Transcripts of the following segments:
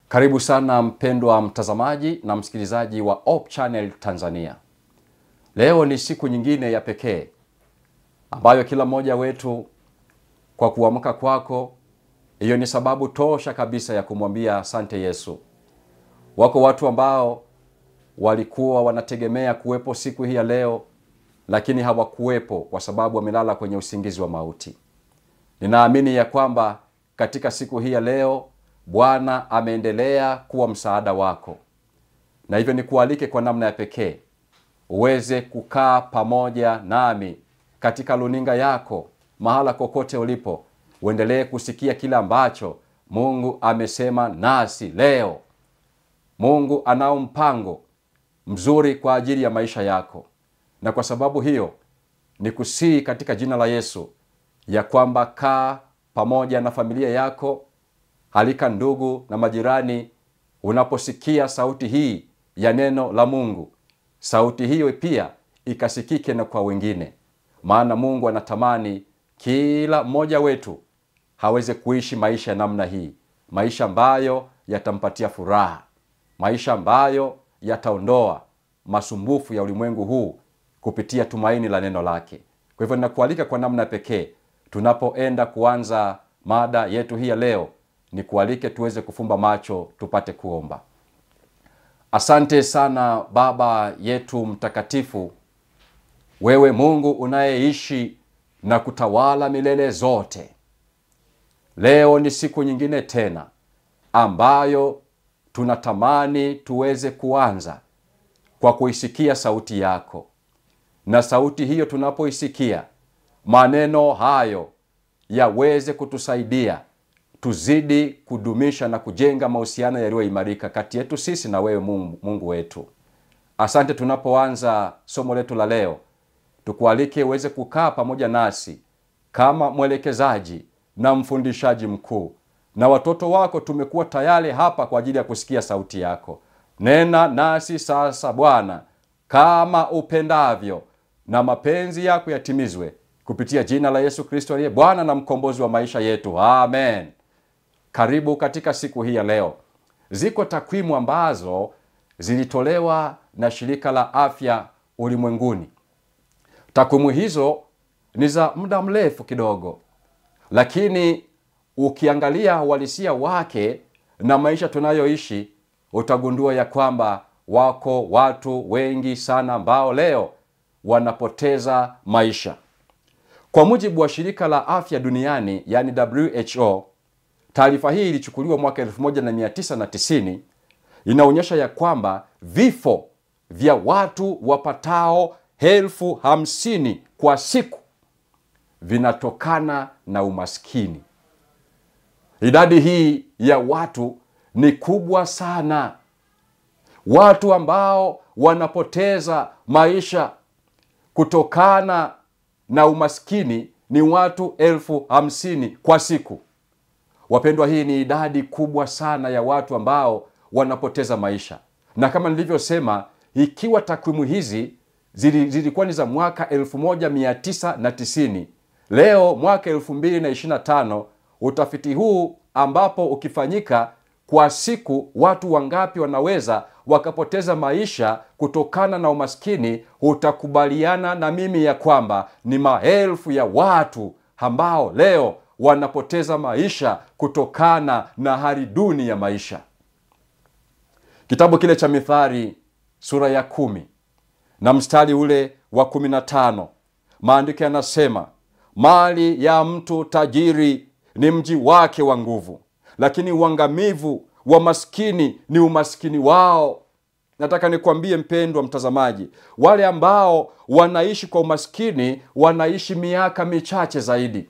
Karibu sana mpendwa mtazamaji na msikilizaji wa Hope Channel Tanzania. Leo ni siku nyingine ya pekee ambayo kila mmoja wetu kwa kuamka kwako, hiyo ni sababu tosha kabisa ya kumwambia asante Yesu. Wako watu ambao walikuwa wanategemea kuwepo siku hii ya leo, lakini hawakuwepo kwa sababu wamelala kwenye usingizi wa mauti. Ninaamini ya kwamba katika siku hii ya leo Bwana ameendelea kuwa msaada wako. Na hivyo nikualike kwa namna ya pekee uweze kukaa pamoja nami katika luninga yako, mahala kokote ulipo, uendelee kusikia kile ambacho Mungu amesema nasi leo. Mungu anao mpango mzuri kwa ajili ya maisha yako. Na kwa sababu hiyo nikusii katika jina la Yesu ya kwamba kaa pamoja na familia yako, halika ndugu na majirani, unaposikia sauti hii ya neno la Mungu. Sauti hiyo pia ikasikike na kwa wengine. Maana Mungu anatamani kila mmoja wetu haweze kuishi maisha namna hii. Maisha ambayo yatampatia furaha. Maisha ambayo yataondoa masumbufu ya ulimwengu huu kupitia tumaini la neno lake. Kwa hivyo ninakualika kwa namna pekee, tunapoenda kuanza mada yetu hii ya leo, nikualike tuweze kufumba macho tupate kuomba. Asante sana Baba yetu mtakatifu, wewe Mungu unayeishi na kutawala milele zote. Leo ni siku nyingine tena ambayo tunatamani tuweze kuanza kwa kuisikia sauti yako. Na sauti hiyo tunapoisikia, maneno hayo yaweze kutusaidia tuzidi kudumisha na kujenga mahusiano yaliyoimarika kati yetu sisi na wewe Mungu wetu. Asante tunapoanza somo letu la leo, tukualike uweze kukaa pamoja nasi kama mwelekezaji na mfundishaji mkuu. Na watoto wako tumekuwa tayari hapa kwa ajili ya kusikia sauti yako. Nena nasi sasa Bwana kama upendavyo, na mapenzi yako yatimizwe kupitia jina la Yesu Kristo aliye Bwana na mkombozi wa maisha yetu. Amen. Karibu katika siku hii ya leo. Ziko takwimu ambazo zilitolewa na shirika la afya ulimwenguni. Takwimu hizo ni za muda mrefu kidogo, lakini ukiangalia uhalisia wake na maisha tunayoishi, utagundua ya kwamba wako watu wengi sana ambao leo wanapoteza maisha. Kwa mujibu wa shirika la afya duniani, yani WHO, taarifa hii ilichukuliwa mwaka 1990, inaonyesha ya kwamba vifo vya watu wapatao 50,000 kwa siku vinatokana na umaskini. Idadi hii ya watu ni kubwa sana. Watu ambao wanapoteza maisha kutokana na umaskini ni watu 50,000 kwa siku. Wapendwa, hii ni idadi kubwa sana ya watu ambao wanapoteza maisha. Na kama nilivyosema, ikiwa takwimu hizi zilikuwa ni za mwaka 1990, leo mwaka 2025, utafiti huu ambapo ukifanyika kwa siku watu wangapi wanaweza wakapoteza maisha kutokana na umaskini, utakubaliana na mimi ya kwamba ni maelfu ya watu ambao leo wanapoteza maisha kutokana na hali duni ya maisha. Kitabu kile cha Mithali sura ya 10 na mstari ule wa 15, maandiko yanasema, mali ya mtu tajiri ni mji wake wa nguvu, lakini uangamivu wa maskini ni umaskini wao. Nataka nikwambie mpendwa mtazamaji, wale ambao wanaishi kwa umaskini wanaishi miaka michache zaidi.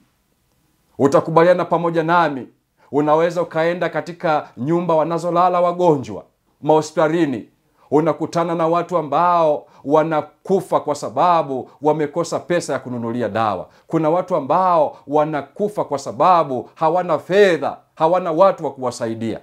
Utakubaliana pamoja nami, unaweza ukaenda katika nyumba wanazolala wagonjwa, mahospitalini, unakutana na watu ambao wanakufa kwa sababu wamekosa pesa ya kununulia dawa. Kuna watu ambao wanakufa kwa sababu hawana fedha, hawana watu wa kuwasaidia.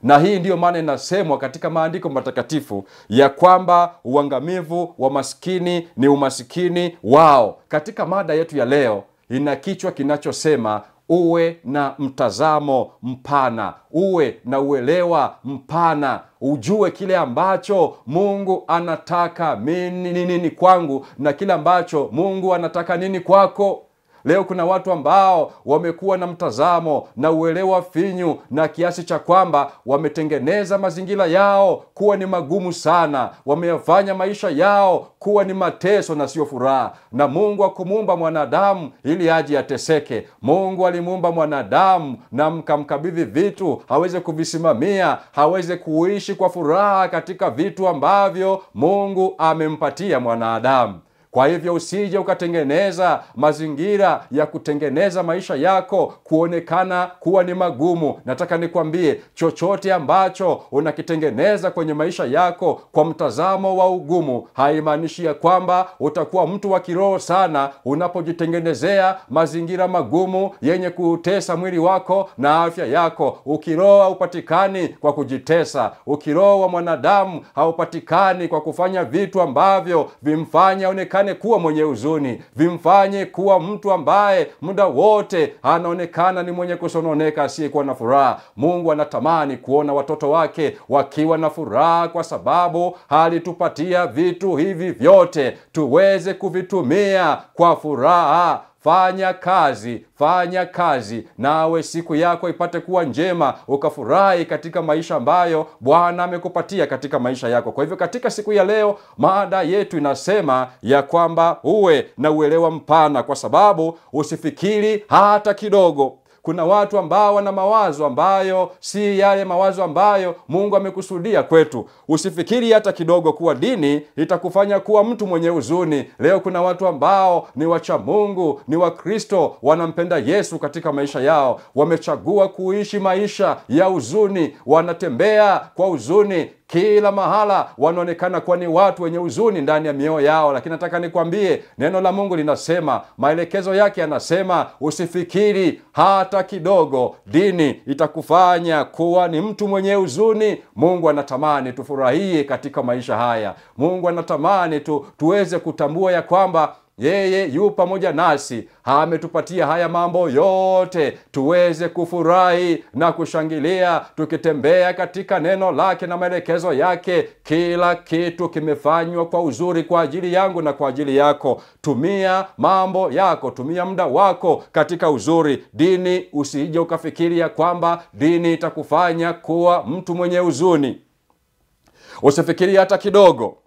Na hii ndiyo maana inasemwa katika maandiko matakatifu ya kwamba uangamivu wa maskini ni umasikini wao. Katika mada yetu ya leo ina kichwa kinachosema uwe na mtazamo mpana, uwe na uelewa mpana, ujue kile ambacho Mungu anataka nini kwangu na kile ambacho Mungu anataka nini kwako. Leo kuna watu ambao wamekuwa na mtazamo na uelewa finyu na kiasi cha kwamba wametengeneza mazingira yao kuwa ni magumu sana, wameyafanya maisha yao kuwa ni mateso na sio furaha. Na Mungu hakumuumba mwanadamu ili aje ateseke. Mungu alimuumba mwanadamu na mkamkabidhi vitu haweze kuvisimamia, haweze kuishi kwa furaha katika vitu ambavyo Mungu amempatia mwanadamu. Kwa hivyo usije ukatengeneza mazingira ya kutengeneza maisha yako kuonekana kuwa ni magumu. Nataka nikwambie, chochote ambacho unakitengeneza kwenye maisha yako kwa mtazamo wa ugumu, haimaanishi ya kwamba utakuwa mtu wa kiroho sana unapojitengenezea mazingira magumu yenye kutesa mwili wako na afya yako. Ukiroho haupatikani kwa kujitesa. Ukiroho wa mwanadamu haupatikani kwa kufanya vitu ambavyo vimfanya onekane kuwa mwenye huzuni, vimfanye kuwa mtu ambaye muda wote anaonekana ni mwenye kusononeka, asiyekuwa na furaha. Mungu anatamani kuona watoto wake wakiwa na furaha, kwa sababu alitupatia vitu hivi vyote tuweze kuvitumia kwa furaha. Fanya kazi nawe siku yako ipate kuwa njema, ukafurahi katika maisha ambayo Bwana amekupatia katika maisha yako. Kwa hivyo katika siku ya leo, mada yetu inasema ya kwamba uwe na uelewa mpana, kwa sababu usifikiri hata kidogo. Kuna watu ambao wana mawazo ambayo si yale mawazo ambayo Mungu amekusudia kwetu. Usifikiri hata kidogo kuwa dini itakufanya kuwa mtu mwenye huzuni. Leo kuna watu ambao ni wacha Mungu, ni Wakristo, wanampenda Yesu katika maisha yao, wamechagua kuishi maisha ya huzuni, wanatembea kwa huzuni. Kila mahala wanaonekana kuwa ni watu wenye huzuni ndani ya mioyo yao. Lakini nataka nikwambie, neno la Mungu linasema, maelekezo yake yanasema, usifikiri hata kidogo dini itakufanya kuwa ni mtu mwenye huzuni. Mungu anatamani tufurahie katika maisha haya. Mungu anatamani tuweze kutambua ya kwamba yeye yu pamoja nasi, ametupatia haya mambo yote tuweze kufurahi na kushangilia tukitembea katika neno lake na maelekezo yake. Kila kitu kimefanywa kwa uzuri kwa ajili yangu na kwa ajili yako. Tumia mambo yako, tumia muda wako katika uzuri. Dini, usije ukafikiri ya kwamba dini itakufanya kuwa mtu mwenye huzuni. Usifikiri hata kidogo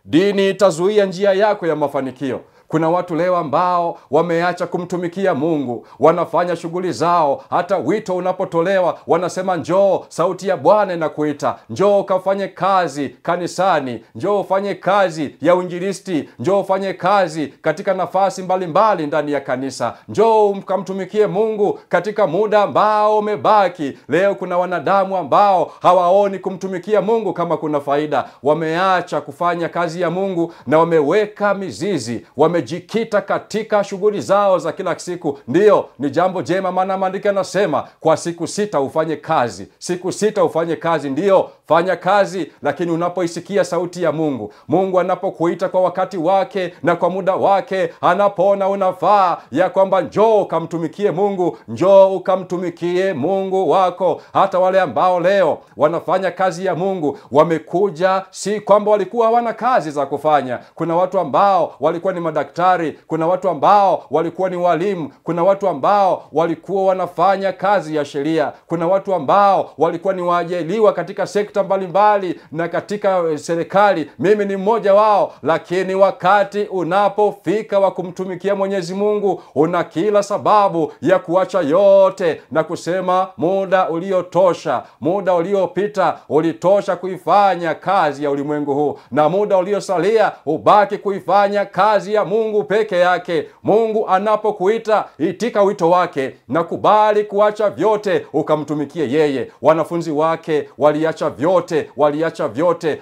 dini itazuia njia yako ya mafanikio. Kuna watu leo ambao wameacha kumtumikia Mungu, wanafanya shughuli zao. Hata wito unapotolewa wanasema, njoo, sauti ya Bwana inakuita, njoo ukafanye kazi kanisani, njoo ufanye kazi ya uinjilisti, njoo ufanye kazi katika nafasi mbalimbali ndani ya kanisa, njoo mkamtumikie Mungu katika muda ambao umebaki. Leo kuna wanadamu ambao hawaoni kumtumikia Mungu kama kuna faida. Wameacha kufanya kazi ya Mungu na wameweka mizizi, wamejikita katika shughuli zao za kila siku. Ndiyo, ni jambo jema, maana maandiko yanasema kwa siku 6 ufanye kazi. Siku 6 ufanye kazi. Ndiyo, fanya kazi, lakini unapoisikia sauti ya Mungu, Mungu anapokuita kwa wakati wake na kwa muda wake, anapoona unafaa ya kwamba njoo ukamtumikie Mungu, njoo ukamtumikie Mungu wako. Hata wale ambao leo wanafanya kazi ya Mungu wamekuja, si kwamba walikuwa hawana kazi za kufanya. Kuna watu ambao walikuwa ni madaktari, kuna watu ambao walikuwa ni walimu, kuna watu ambao walikuwa wanafanya kazi ya sheria, kuna watu ambao walikuwa ni waajiriwa katika sekta mbalimbali na katika serikali. Mimi ni mmoja wao. Lakini wakati unapofika wa kumtumikia Mwenyezi Mungu, una kila sababu ya kuacha yote na kusema, muda uliotosha, muda uliopita ulitosha kuifanya kazi ya ulimwengu huu, na muda uliosalia ubaki kuifanya kazi ya Mungu peke yake. Mungu anapokuita, itika wito wake na kubali kuacha vyote ukamtumikie yeye. Wanafunzi wake waliacha vyote,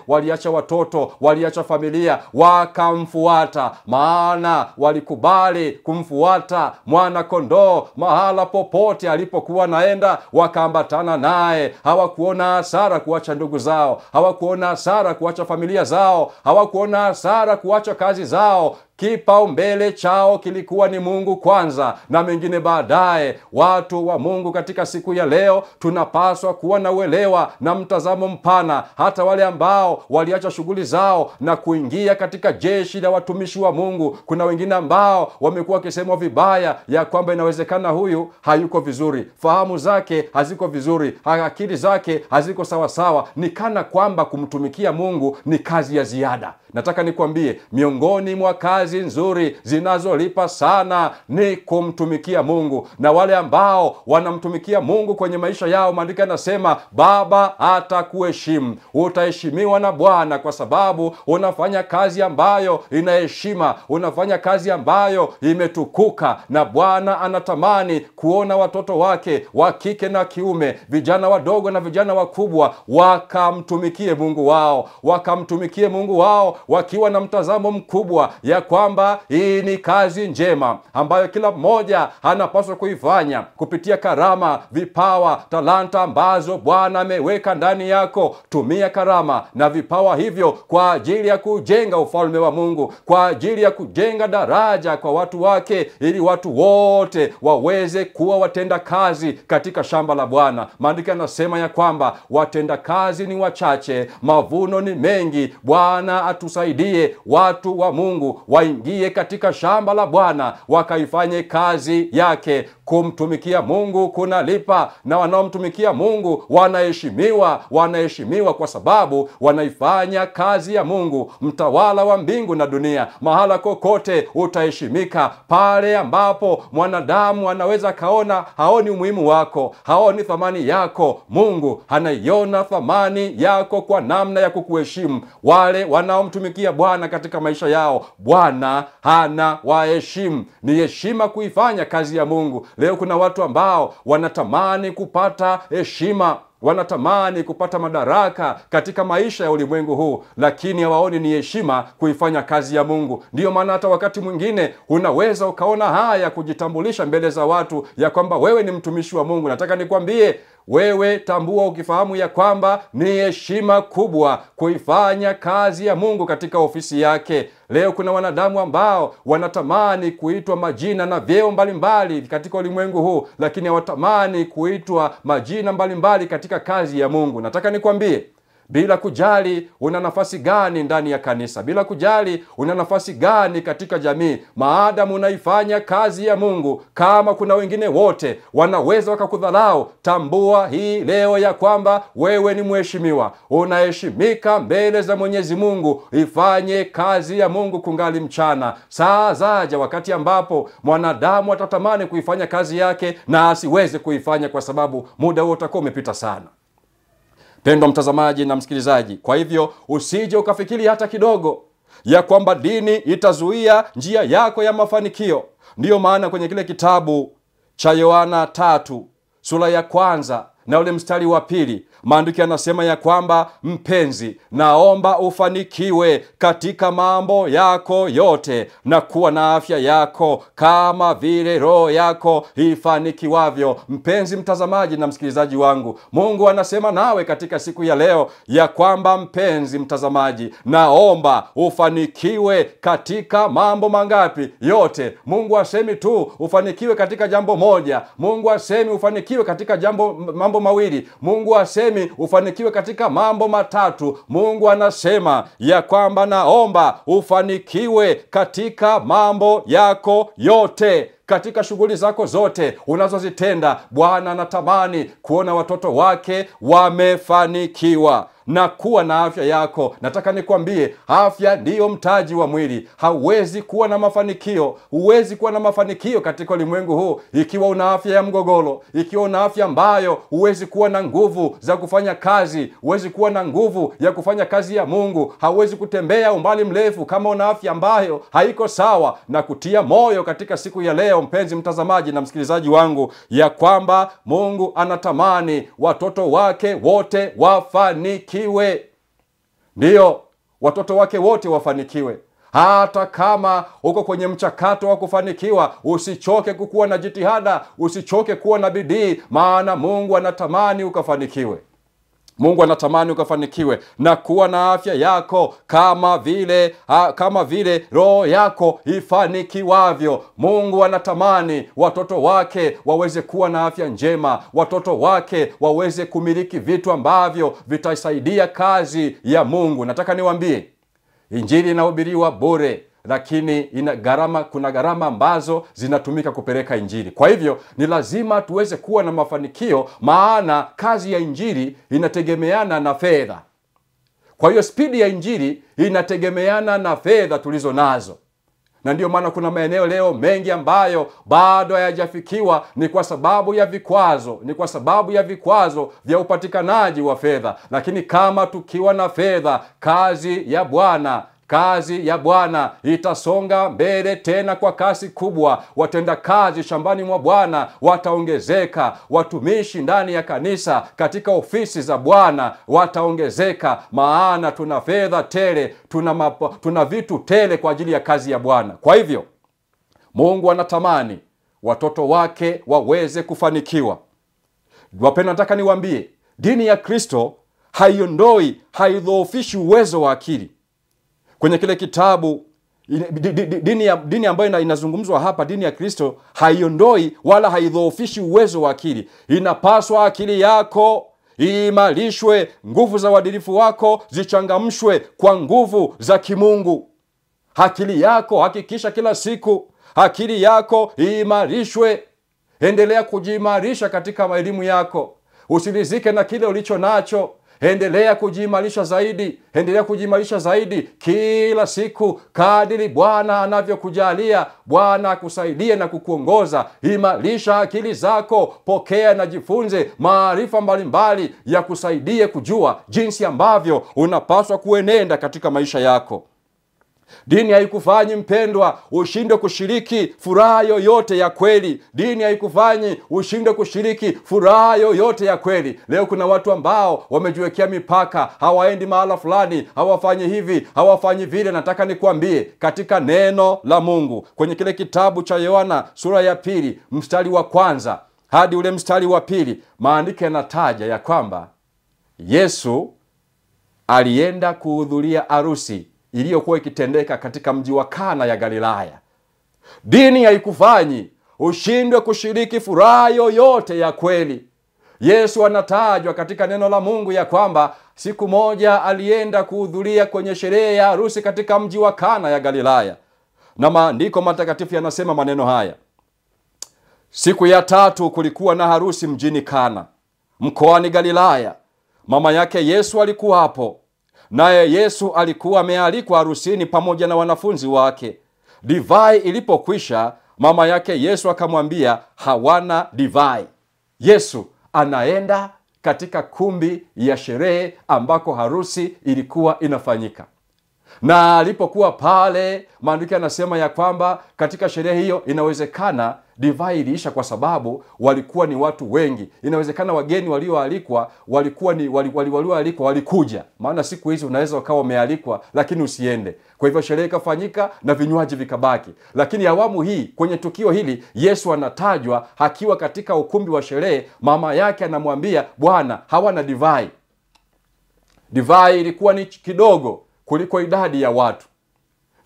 waliacha watoto, waliacha familia, wakamfuata, maana walikubali kumfuata mwana kondoo. Mahala popote alipokuwa naenda, wakaambatana naye. Hawakuona hasara kuacha ndugu zao, hawakuona hasara kuacha familia zao, hawakuona hasara kuacha kazi zao. kipaumbele chao kilikuwa ni Mungu kwanza na mengine baadaye. Watu wa Mungu, katika siku ya leo tunapaswa kuwa na uelewa na mtazamo mpana. Hata wale ambao waliacha shughuli zao na kuingia katika jeshi la watumishi wa Mungu, kuna wengine ambao wamekuwa wakisema vibaya ya kwamba inawezekana huyu hayuko vizuri, fahamu zake haziko vizuri, akili zake haziko sawasawa, ni kana kwamba kumtumikia Mungu ni kazi ya ziada. Nataka nikwambie, miongoni mwa kazi nzuri zinazolipa sana ni kumtumikia Mungu. Na wale ambao wanamtumikia Mungu kwenye maisha yao, maandiko yanasema Baba atakuheshimu. Utaheshimiwa na Bwana kwa sababu unafanya kazi ambayo inaheshima, unafanya kazi ambayo imetukuka, na Bwana anatamani kuona watoto wake wa kike na kiume, vijana wadogo na vijana wakubwa, wakamtumikie Mungu wao, wakamtumikie Mungu wao wakiwa na mtazamo mkubwa ya kwamba hii ni kazi njema ambayo kila mmoja anapaswa kuifanya kupitia karama, vipawa, talanta ambazo Bwana ameweka ndani yako. Tumia karama na vipawa hivyo kwa ajili ya kujenga ufalme wa Mungu, kwa ajili ya kujenga daraja kwa watu wake, ili watu wote waweze kuwa watenda kazi katika shamba la Bwana. Maandiko yanasema ya kwamba watenda kazi ni wachache, mavuno ni mengi. Bwana atusaidie watu wa Mungu waingie katika shamba la Bwana, wakaifanye kazi yake. Kumtumikia Mungu kunalipa, na wanaomtumikia Mungu wanaheshimiwa kwa sababu wanaifanya kazi ya Mungu, mtawala wa mbingu na dunia. Mahala kokote utaheshimika. Pale ambapo mwanadamu anaweza kaona haoni umuhimu wako, haoni thamani yako, Mungu anaiona thamani yako kwa namna ya kukuheshimu. Wale wanaomtumikia Bwana katika maisha yao, Bwana anawaheshimu. Ni heshima kuifanya kazi ya Mungu. Leo kuna watu ambao wanatamani kupata heshima, wanatamani kupata madaraka katika maisha ya ulimwengu huu, lakini hawaoni ni heshima kuifanya kazi ya Mungu. Ndiyo maana hata wakati mwingine unaweza ukaona haya kujitambulisha mbele za watu ya kwamba wewe ni mtumishi wa Mungu. Nataka nikwambie, wewe tambua, ukifahamu ya kwamba ni heshima kubwa kuifanya kazi ya Mungu katika ofisi yake. Leo kuna wanadamu ambao wanatamani kuitwa majina na vyeo mbalimbali katika ulimwengu huu, lakini hawatamani kuitwa majina mbalimbali katika kazi ya Mungu. Nataka nikwambie, bila kujali una nafasi gani ndani ya kanisa, bila kujali una nafasi gani katika jamii, maadamu unaifanya kazi ya Mungu, kama kuna wengine wote wanaweza wakakudharau, tambua hii leo ya kwamba wewe ni mheshimiwa, unaheshimika mbele za Mwenyezi Mungu. Ifanye kazi ya Mungu kungali mchana. Saa zaja wakati ambapo mwanadamu atatamani kuifanya kazi yake na asiweze kuifanya kwa sababu muda huo utakuwa umepita sana. Pendwa mtazamaji na msikilizaji, kwa hivyo usije ukafikiri hata kidogo ya kwamba dini itazuia njia yako ya mafanikio. Ndiyo maana kwenye kile kitabu cha Yohana 3 sura ya 1 na ule mstari wa 2, maandiko yanasema ya kwamba mpenzi, naomba ufanikiwe katika mambo yako yote na kuwa na afya yako kama vile roho yako ifanikiwavyo. Mpenzi mtazamaji na msikilizaji wangu, Mungu anasema nawe katika siku ya leo ya kwamba mpenzi mtazamaji, naomba ufanikiwe katika mambo mangapi? Yote. Mungu asemi tu ufanikiwe katika jambo moja. Mungu asemi ufanikiwe katika mambo mawili. Mungu asemi ufanikiwe katika mambo matatu. Mungu anasema ya kwamba naomba ufanikiwe katika mambo yako yote. Katika shughuli zako zote unazozitenda, Bwana anatamani kuona watoto wake wamefanikiwa na kuwa na afya yako. Nataka nikwambie, afya ndiyo mtaji wa mwili. Hauwezi kuwa na mafanikio, huwezi kuwa na mafanikio katika ulimwengu huu ikiwa una afya ya mgogoro, ikiwa una afya ambayo huwezi kuwa na nguvu za kufanya kazi, huwezi kuwa na nguvu ya kufanya kazi ya Mungu, hauwezi kutembea umbali mrefu kama una afya ambayo haiko sawa. Na kutia moyo katika siku ya leo, mpenzi mtazamaji na msikilizaji wangu, ya kwamba Mungu anatamani watoto wake wote wafanikiwe. Ndiyo, watoto wake wote wafanikiwe. Hata kama uko kwenye mchakato wa kufanikiwa, usichoke kukuwa na jitihada, usichoke kuwa na bidii, maana Mungu anatamani ukafanikiwe. Mungu anatamani ukafanikiwe na kuwa na afya yako kama vile roho yako ifanikiwavyo. Mungu anatamani watoto wake waweze kuwa na afya njema, watoto wake waweze kumiliki vitu ambavyo vitasaidia kazi ya Mungu. Nataka niwaambie, injili inahubiriwa bure, lakini kuna gharama ambazo zinatumika kupeleka injili. Kwa hivyo ni lazima tuweze kuwa na mafanikio, maana kazi ya injili inategemeana na fedha. Kwa hiyo spidi ya injili inategemeana na fedha tulizo nazo. Na ndio maana kuna maeneo leo mengi ambayo bado hayajafikiwa, ni kwa sababu ya vikwazo vya upatikanaji wa fedha. Lakini kama tukiwa na fedha, kazi ya Bwana itasonga mbele tena kwa kasi kubwa. Watenda kazi shambani mwa Bwana wataongezeka, watumishi ndani ya kanisa katika ofisi za Bwana wataongezeka, maana tuna fedha tele, tuna vitu tele kwa ajili ya kazi ya Bwana. Kwa hivyo Mungu anatamani watoto wake waweze kufanikiwa. Wapendwa, nataka niwaambie, dini ya Kristo haidhoofishi uwezo wa akili. Kwenye kile kitabu, dini ambayo inazungumzwa hapa, dini ya Kristo haiondoi wala haidhoofishi uwezo wa akili. Inapaswa akili yako iimarishwe, nguvu za uadilifu wako zichangamshwe kwa nguvu za kimungu. Akili yako, hakikisha kila siku akili yako iimarishwe. Endelea kujiimarisha katika elimu yako. Usilizike na kile ulicho nacho. Endelea kujiimarisha zaidi kila siku kadiri Bwana anavyokujalia. Bwana akusaidie na kukuongoza. Imarisha akili zako, pokea na jifunze maarifa mbalimbali ya kusaidie kujua jinsi ambavyo unapaswa kuenenda katika maisha yako. Dini haikufanyi mpendwa ushinde kushiriki furaha yoyote ya kweli. Dini haikufanyi ushinde kushiriki furaha yoyote ya kweli. Leo kuna watu ambao wamejiwekea mipaka, hawaendi mahala fulani, hawafanyi hivi, hawafanyi vile. Nataka nikwambie, katika neno la Mungu kwenye kile kitabu cha Yohana sura ya 2 mstari wa 1 hadi ule mstari wa 2, maandiko yanataja ya kwamba Yesu alienda kuhudhuria harusi iliyokuwa ikitendeka katika mji wa Kana ya Galilaya. Dini haikufanyi ushindwe kushiriki furaha yoyote ya kweli. Yesu anatajwa katika neno la Mungu ya kwamba siku moja alienda kuhudhuria kwenye sherehe ya harusi katika mji wa Kana ya Galilaya. Na maandiko matakatifu yanasema maneno haya: siku ya 3 kulikuwa na harusi mjini Kana, mkoani Galilaya. Mama yake Yesu alikuwa hapo, naye Yesu alikuwa amealikwa harusini pamoja na wanafunzi wake. Divai ilipokwisha, mama yake Yesu akamwambia hawana divai. Yesu anaenda katika kumbi ya sherehe ambako harusi ilikuwa inafanyika. Na alipokuwa pale, maandiko yanasema ya kwamba katika sherehe hiyo inawezekana divai iliisha kwa sababu walikuwa ni watu wengi. Inawezekana wageni walioalikwa walikuja. Maana siku hizi unaweza ukawa umealikwa lakini usiende. Kwa hivyo sherehe ikafanyika na vinywaji vikabaki. Lakini awamu hii, kwenye tukio hili, Yesu anatajwa akiwa katika ukumbi wa sherehe. Mama yake anamwambia, Bwana, hawana divai. Divai ilikuwa ni kidogo kuliko idadi ya watu.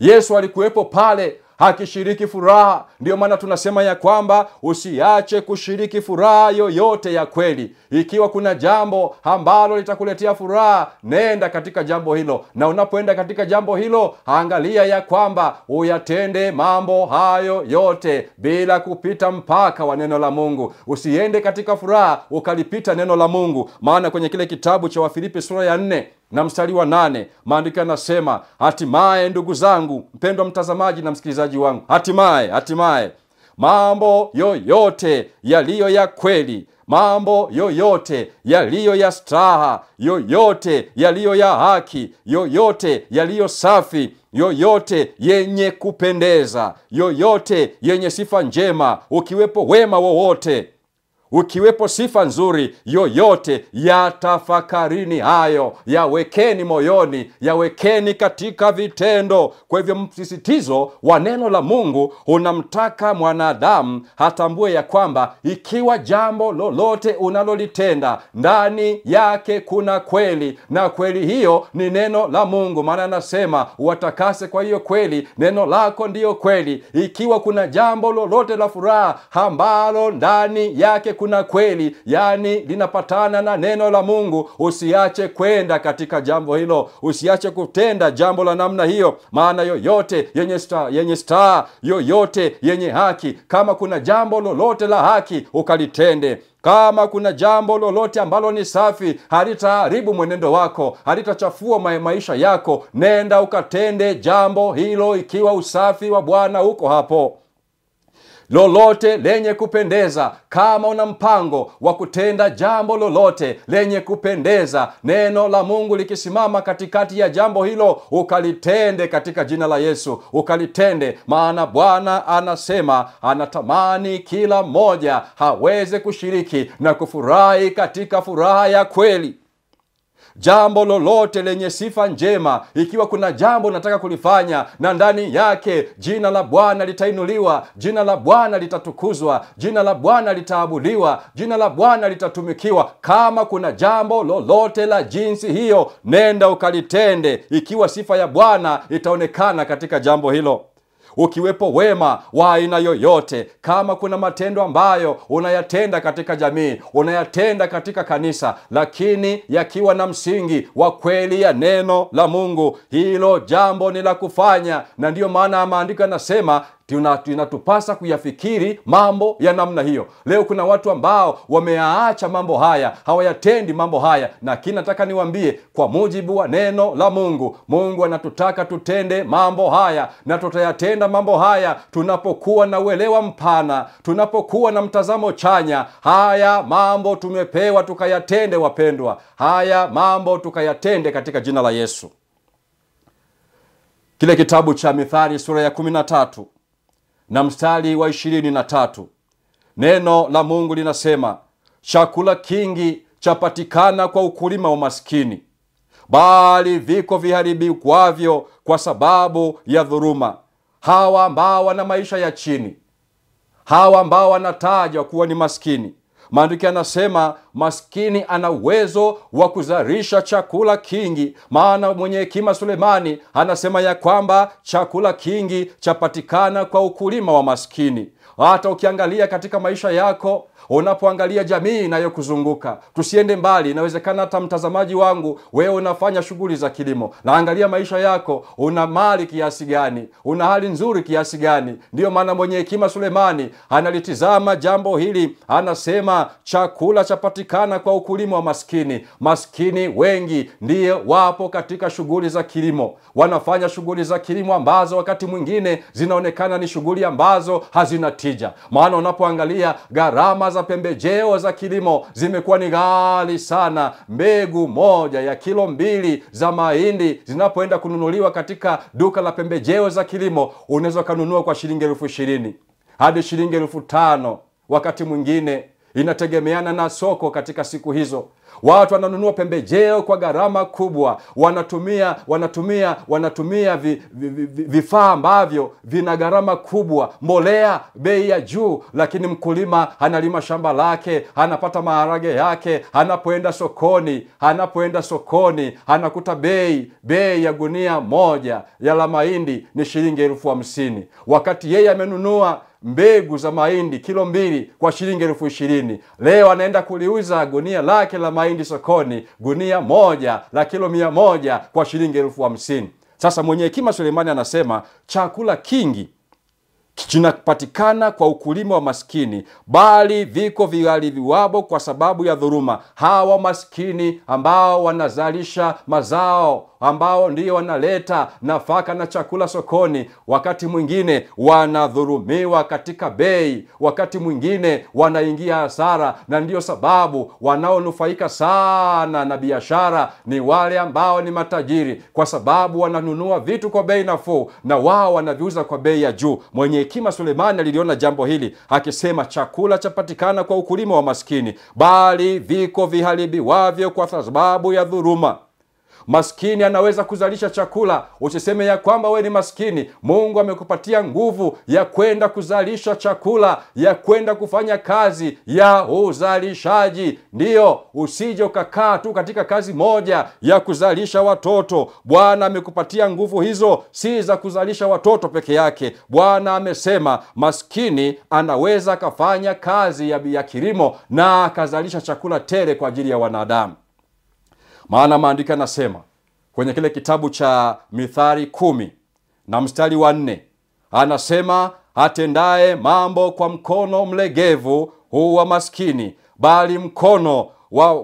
Yesu alikuwepo pale akishiriki furaha. Ndio maana tunasema ya kwamba usiache kushiriki furaha yoyote ya kweli. Ikiwa kuna jambo ambalo litakuletea furaha, nenda katika jambo hilo. Na unapoenda katika jambo hilo, angalia ya kwamba uyatende mambo hayo yote bila kupita mpaka wa neno la Mungu. Usiende katika furaha ukalipita neno la Mungu. Maana kwenye kile kitabu cha Wafilipi sura ya 4 na mstari wa 8, maandiko yanasema, hatimaye ndugu zangu, mpendwa mtazamaji na msikilizaji wangu, hatimaye mambo yoyote yaliyo ya kweli, mambo yoyote yaliyo ya staha, yoyote yaliyo ya haki, yoyote yaliyo safi, yoyote yenye kupendeza, yoyote yenye sifa njema, ukiwepo wema wowote, ukiwepo sifa nzuri yoyote, yatafakarini hayo, yawekeni moyoni, yawekeni katika vitendo. Kwa hivyo msisitizo wa neno la Mungu unamtaka mwanadamu hatambue ya kwamba ikiwa jambo lolote unalolitenda ndani yake kuna kweli, na kweli hiyo ni neno la Mungu. Maana anasema watakase kwa hiyo kweli, neno lako ndiyo kweli. Ikiwa kuna jambo lolote la furaha ambalo ndani yake kuna kweli, yani linapatana na neno la Mungu, usiache kwenda katika jambo hilo, usiache kutenda jambo la namna hiyo. Maana yoyote yenye staa, yoyote yenye haki, kama kuna jambo lolote la haki ukalitende. Kama kuna jambo lolote ambalo ni safi, halitaharibu mwenendo wako, halitachafua maisha yako, nenda ukatende jambo hilo, ikiwa usafi wa Bwana uko hapo. Lolote lenye kupendeza, kama una mpango wa kutenda jambo lolote lenye kupendeza, neno la Mungu likisimama katikati ya jambo hilo, ukalitende katika jina la Yesu, ukalitende. Maana Bwana anasema anatamani kila mmoja haweze kushiriki na kufurahi katika furaha ya kweli. Jambo lolote lenye sifa njema, ikiwa kuna jambo unataka kulifanya na ndani yake jina la Bwana litainuliwa, jina la Bwana litatukuzwa, jina la Bwana litaabudiwa, jina la Bwana litatumikiwa, kama kuna jambo lolote la jinsi hiyo, nenda ukalitende, ikiwa sifa ya Bwana itaonekana katika jambo hilo. Ukiwepo wema wa aina yoyote, kama kuna matendo ambayo unayatenda katika jamii, unayatenda katika kanisa, lakini yakiwa na msingi wa kweli ya neno la Mungu, hilo jambo ni la kufanya. Na ndiyo maana maandiko yanasema tunatupasa kuyafikiri mambo ya namna hiyo. Leo kuna watu ambao wameaacha mambo haya, hawayatendi mambo haya, na nataka niwaambie kwa mujibu wa neno la Mungu, Mungu anatutaka tutende mambo haya, na tutayatenda mambo haya tunapokuwa na uelewa mpana, tunapokuwa na mtazamo chanya. Haya mambo tumepewa tukayatende, wapendwa, haya mambo tukayatende katika jina la Yesu. Kile kitabu cha Mithali sura ya 13 na mstari wa 23, neno la Mungu linasema, chakula kingi chapatikana kwa ukulima wa maskini, bali viko viharibikwavyo kwa sababu ya dhuluma. Hawa ambao wana maisha ya chini, hawa ambao wanatajwa kuwa ni maskini, maandiko yanasema maskini ana uwezo wa kuzalisha chakula kingi. Maana mwenye hekima Sulemani anasema ya kwamba chakula kingi chapatikana kwa ukulima wa maskini. Hata ukiangalia katika maisha yako, unapoangalia jamii inayokuzunguka, tusiende mbali, inawezekana hata mtazamaji wangu wewe unafanya shughuli za kilimo, na angalia maisha yako, una mali kiasi gani, una hali nzuri kiasi gani. Ndiyo maana mwenye hekima Sulemani analitizama jambo hili, anasema chakula chapatikana kwa ukulima wa maskini. Maskini wengi ndiye wapo katika shughuli za kilimo, wanafanya shughuli za kilimo ambazo wakati mwingine zinaonekana ni shughuli ambazo hazina tija. Maana unapoangalia gharama za pembejeo za kilimo zimekuwa ni ghali sana. Mbegu moja ya kilo 2 za mahindi zinapoenda kununuliwa katika duka la pembejeo za kilimo, unaweza kununua kwa shilingi 20,000 hadi shilingi 5,000. Wakati mwingine inategemeana na soko katika siku hizo. Watu wananunua pembejeo kwa gharama kubwa, wanatumia vifaa ambavyo vina gharama kubwa, mbolea bei ya juu, lakini mkulima analima shamba lake, anapata maharage yake, anapoenda sokoni anakuta bei ya gunia moja ya la mahindi ni shilingi 50,000, wakati yeye amenunua mbegu za mahindi kilo 2 kwa shilingi 20,000. Leo anaenda kuliuza gunia lake la mahindi sokoni, gunia moja la kilo 100 kwa shilingi 50,000. Sasa mwenye hekima Sulemani anasema chakula kingi kinapatikana kwa ukulima wa maskini, bali viko viharibiwavyo kwa sababu ya dhuluma. Hawa maskini ambao wanazalisha mazao ambao ndio wanaleta nafaka na chakula sokoni, wakati mwingine wanadhulumiwa katika bei, wakati mwingine wanaingia hasara. Na ndio sababu wanaonufaika sana na biashara ni wale ambao ni matajiri, kwa sababu wananunua vitu kwa bei nafuu na wao wanaviuza kwa bei ya juu. Mwenye hekima Sulemani aliliona jambo hili akisema, chakula chapatikana kwa ukulima wa maskini, bali viko viharibiwavyo kwa sababu ya dhuluma. Maskini anaweza kuzalisha chakula. Usiseme ya kwamba we ni maskini. Mungu amekupatia nguvu ya kwenda kuzalisha chakula, ya kwenda kufanya kazi ya uzalishaji. Ndiyo, usije ukakaa tu katika kazi moja ya kuzalisha watoto. Bwana amekupatia nguvu hizo, si za kuzalisha watoto peke yake. Bwana amesema maskini anaweza kafanya kazi ya kilimo na akazalisha chakula tele kwa ajili ya wanadamu. Maana maandiko yanasema kwenye kile kitabu cha Mithali 10 na mstari wa 4, anasema, atendaye mambo kwa mkono mlegevu huwa maskini, bali mkono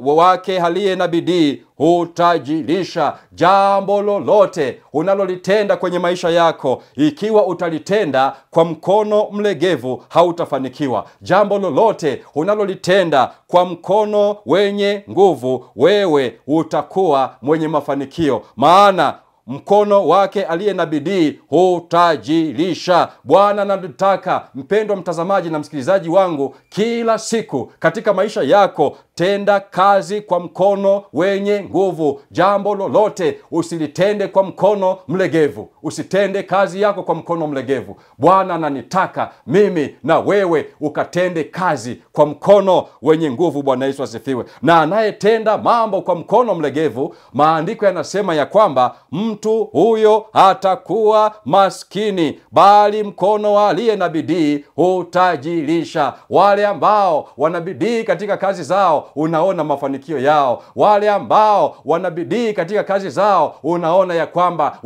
wake aliye na bidii hutajirisha. Jambo lolote unalolitenda kwenye maisha yako, ikiwa utalitenda kwa mkono mlegevu, hautafanikiwa. Jambo lolote unalolitenda kwa mkono wenye nguvu, wewe utakuwa mwenye mafanikio, maana mkono wake aliye na bidii hutajirisha. Bwana anataka, mpendwa mtazamaji na msikilizaji wangu, kila siku katika maisha yako tenda kazi kwa mkono wenye nguvu. Jambo lolote usilitende kwa mkono mlegevu. Usitende kazi yako kwa mkono mlegevu. Bwana ananitaka mimi na wewe ukatende kazi kwa mkono wenye nguvu. Bwana Yesu asifiwe. Na anayetenda mambo kwa mkono mlegevu, maandiko yanasema ya kwamba mtu huyo hatakuwa maskini, bali mkono aliye na bidii hutajirisha. Wale ambao wanabidii katika kazi zao, unaona mafanikio yao. Wale ambao wanabidii katika kazi zao, unaona ya kwamba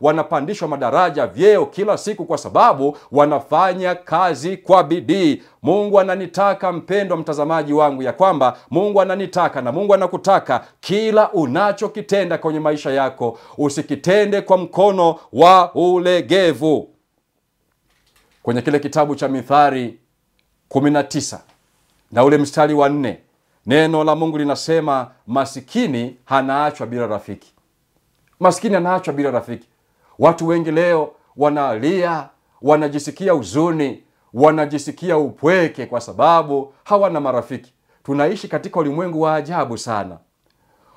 wanapandishwa madaraja, vyeo kila siku, kwa sababu wanafanya kazi kwa bidii. Mungu ananitaka, mpendwa mtazamaji wangu, ya kwamba Mungu ananitaka na Mungu anakutaka, kila unachokitenda kwenye maisha yako usikitende kwa mkono wa ulegevu. Kwenye kile kitabu cha Mithali 19 na ule mstari wa 4, neno la Mungu linasema, masikini hanaachwa bila rafiki. Masikini hanaachwa bila rafiki. Watu wengi leo wanalia, wanajisikia huzuni, wanajisikia upweke kwa sababu hawana marafiki. Tunaishi katika ulimwengu wa ajabu sana.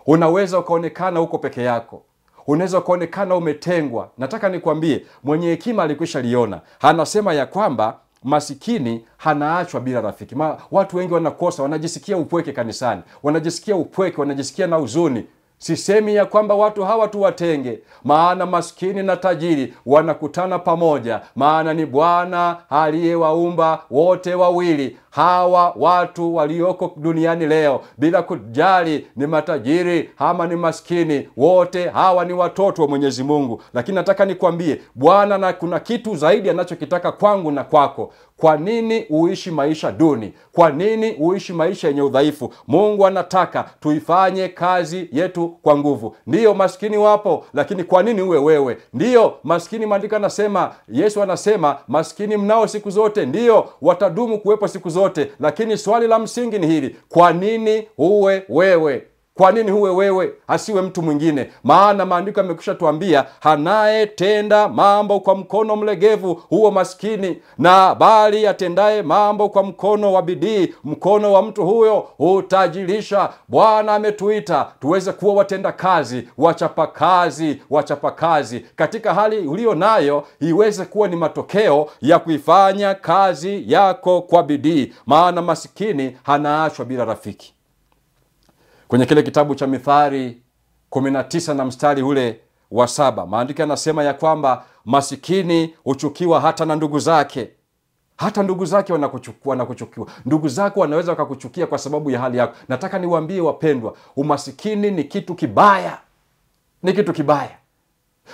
Unaweza ukaonekana uko peke yako, unaweza ukaonekana umetengwa. Nataka nikwambie, mwenye hekima alikwisha liona. Anasema ya kwamba masikini hanaachwa bila rafiki. Watu wengi wanakosa, wanajisikia upweke kanisani, wanajisikia upweke, wanajisikia na huzuni. Sisemi ya kwamba watu hawa tuwatenge, maana maskini na tajiri wanakutana pamoja, maana ni Bwana aliyewaumba wote wawili. Hawa watu walioko duniani leo, bila kujali ni matajiri ama ni maskini, wote hawa ni watoto wa Mwenyezi Mungu. Lakini nataka nikwambie, Bwana na kuna kitu zaidi anachokitaka kwangu na kwako. Kwa nini uishi maisha duni? Kwa nini uishi maisha yenye udhaifu? Mungu anataka tuifanye kazi yetu kwa nguvu. Ndiyo, maskini wapo, lakini kwa nini uwe wewe? Ndiyo, maskini, maandiko anasema, Yesu anasema, maskini mnao siku zote. Ndiyo, watadumu kuwepo siku zote, lakini swali la msingi ni hili: kwa nini uwe wewe? Kwa nini huwe wewe, asiwe mtu mwingine? Maana maandiko yamekwisha tuambia, anayetenda mambo kwa mkono mlegevu huwa maskini, na bali atendaye mambo kwa mkono wa bidii, mkono wa mtu huyo hutajirisha. Bwana ametuita tuweze kuwa watenda kazi, wachapakazi katika hali ulio nayo, iweze kuwa ni matokeo ya kuifanya kazi yako kwa bidii, maana maskini hanaachwa bila rafiki. Kwenye kile kitabu cha Mithali 19 na mstari ule wa 7, maandiko yanasema ya kwamba masikini huchukiwa hata na ndugu zake. Hata ndugu zake wanakuchukiwa. Ndugu zako wanaweza wakakuchukia kwa sababu ya hali yako. Nataka niwaambie wapendwa, umasikini ni kitu kibaya. Ni kitu kibaya.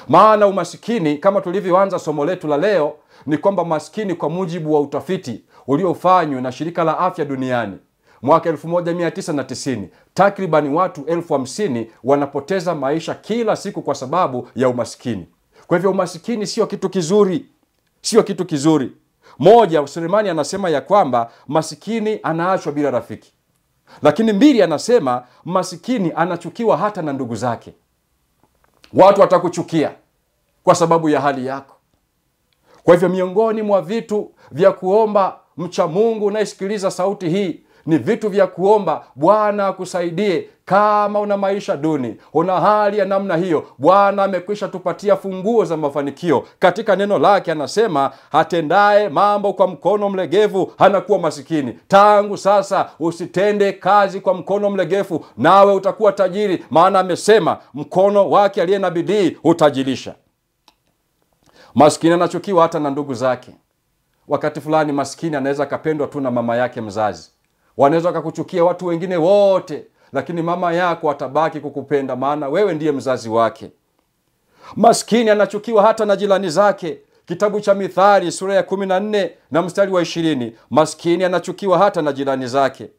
Maana umasikini, kama tulivyoanza somo letu la leo, ni kwamba maskini, kwa mujibu wa utafiti uliofanywa na Shirika la Afya Duniani, mwaka 1990 takriban watu 50,000 wanapoteza maisha kila siku kwa sababu ya umaskini. Kwa hivyo umaskini sio kitu kizuri, sio kitu kizuri. Moja, Sulemani anasema ya kwamba masikini anaachwa bila rafiki. Lakini mbili, anasema masikini anachukiwa hata na ndugu zake. Watu watakuchukia kwa sababu ya hali yako. Kwa hivyo miongoni mwa vitu vya kuomba, mcha Mungu unayesikiliza sauti hii, ni vitu vya kuomba Bwana akusaidie. Kama una maisha duni, una hali ya namna hiyo, Bwana amekwisha tupatia funguo za mafanikio. Katika neno lake anasema, atendaye mambo kwa mkono mlegevu hanakuwa masikini. Tangu sasa usitende kazi kwa mkono mlegevu, nawe utakuwa tajiri, maana amesema mkono wake aliye na bidii utajilisha. Maskini anachukiwa hata na ndugu zake. Wakati fulani maskini anaweza kapendwa tu na mama yake mzazi. Wanaweza kukuchukia watu wengine wote, lakini mama yako atabaki kukupenda, maana wewe ndiye mzazi wake. Maskini anachukiwa hata na jirani zake. Kitabu cha Mithali sura ya 14 na mstari wa 20, maskini anachukiwa hata na jirani zake.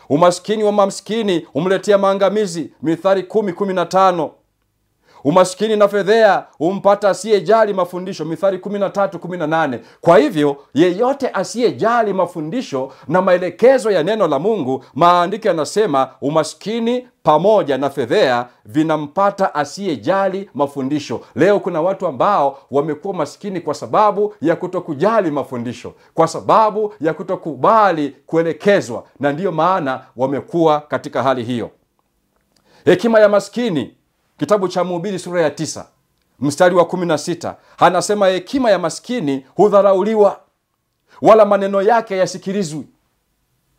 Umaskini wa maskini umletea maangamizi, Mithali 10:15. Umaskini na fedhea umpata asiyejali mafundisho, Mithali 13:18. Kwa hivyo yeyote asiyejali mafundisho na maelekezo ya neno la Mungu, maandiko yanasema umaskini pamoja na fedhea vinampata asiyejali mafundisho. Leo kuna watu ambao wamekuwa maskini kwa sababu ya kutokujali mafundisho, kwa sababu ya kutokubali kuelekezwa, na ndiyo maana wamekuwa katika hali hiyo. Hekima ya maskini, kitabu cha Mhubiri sura ya 9 mstari wa 16, anasema hekima ya maskini hudharauliwa, wala maneno yake yasikilizwi.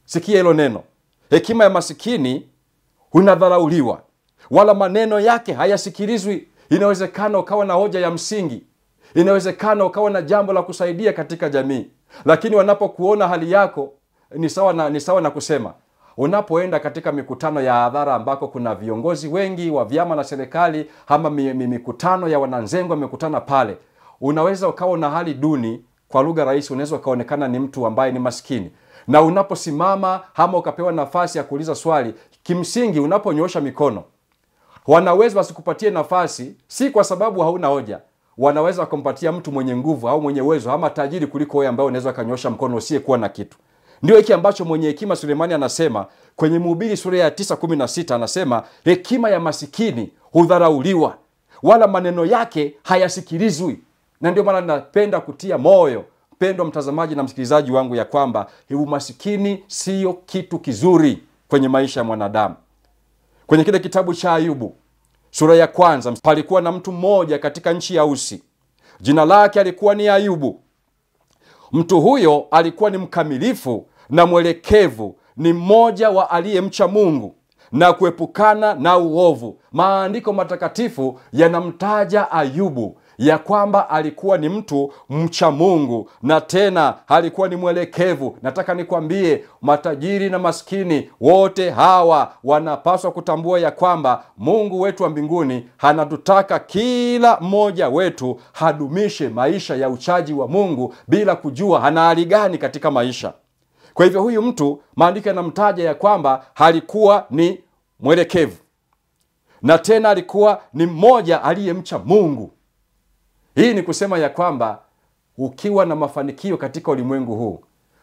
Sikia hilo neno. Hekima ya maskini hunadharauliwa, wala maneno yake hayasikilizwi. Inawezekana ukawa na hoja ya msingi, inawezekana ukawa na jambo la kusaidia katika jamii, lakini wanapokuona hali yako ni sawa na kusema, unapoenda katika mikutano ya hadhara ambako kuna viongozi wengi wa vyama na serikali, ama mikutano ya wananzengo mikutana pale, unaweza ukawa na hali duni. Kwa lugha rahisi, unaweza ukaonekana ni mtu ambaye ni maskini. Na unaposimama ama ukapewa nafasi ya kuuliza swali, kimsingi unaponyosha mikono, wanaweza wasikupatie nafasi, si kwa sababu hauna hoja. Wanaweza kumpatia mtu mwenye nguvu au mwenye uwezo ama tajiri kuliko wewe, ambaye unaweza kanyosha mkono usiyekuwa na kitu. Ndio hiki ambacho mwenye hekima Sulemani anasema kwenye Mhubiri sura ya 9:16, anasema hekima ya masikini hudharauliwa, wala maneno yake hayasikilizwi. Na ndio maana napenda kutia moyo, mpendwa mtazamaji na msikilizaji wangu, ya kwamba umasikini sio kitu kizuri kwenye maisha ya mwanadamu. Kwenye kile kitabu cha Ayubu sura ya 1, palikuwa na mtu mmoja katika nchi ya Usi. Jina lake alikuwa ni Ayubu. Mtu huyo alikuwa ni mkamilifu na mwelekevu, ni mmoja wa aliyemcha Mungu na kuepukana na uovu. Maandiko matakatifu yanamtaja Ayubu ya kwamba alikuwa ni mtu mcha Mungu na tena alikuwa ni mwelekevu. Nataka nikwambie, matajiri na maskini wote hawa wanapaswa kutambua ya kwamba Mungu wetu wa mbinguni anatutaka kila mmoja wetu hadumishe maisha ya uchaji wa Mungu bila kujua ana hali gani katika maisha. Kwa hivyo huyu mtu, maandiko yanamtaja ya kwamba alikuwa ni mwelekevu na tena alikuwa ni mmoja aliyemcha Mungu. Hii ni kusema ya kwamba ukiwa na mafanikio katika ulimwengu huu,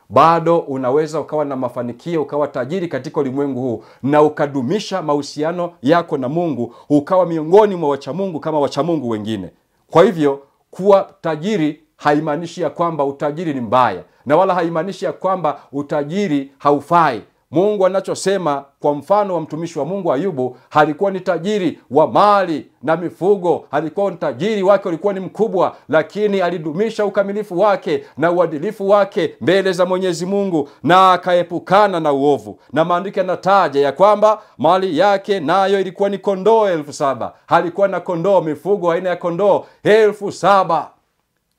bado unaweza ukawa na mafanikio, ukawa tajiri katika ulimwengu huu, na ukadumisha mahusiano yako na Mungu, ukawa miongoni mwa wacha Mungu kama wacha Mungu wengine. Kwa hivyo kuwa tajiri haimaanishi ya kwamba utajiri ni mbaya, na wala haimaanishi ya kwamba utajiri haufai. Mungu anachosema, kwa mfano wa mtumishi wa Mungu Ayubu, alikuwa ni tajiri wa mali na mifugo, alikuwa tajiri wake ulikuwa ni mkubwa, lakini alidumisha ukamilifu wake na uadilifu wake mbele za Mwenyezi Mungu na akaepukana na uovu. Na maandiko yanataja ya kwamba mali yake nayo ilikuwa ni kondoo 7,000. Alikuwa na kondoo, mifugo aina ya kondoo 7,000.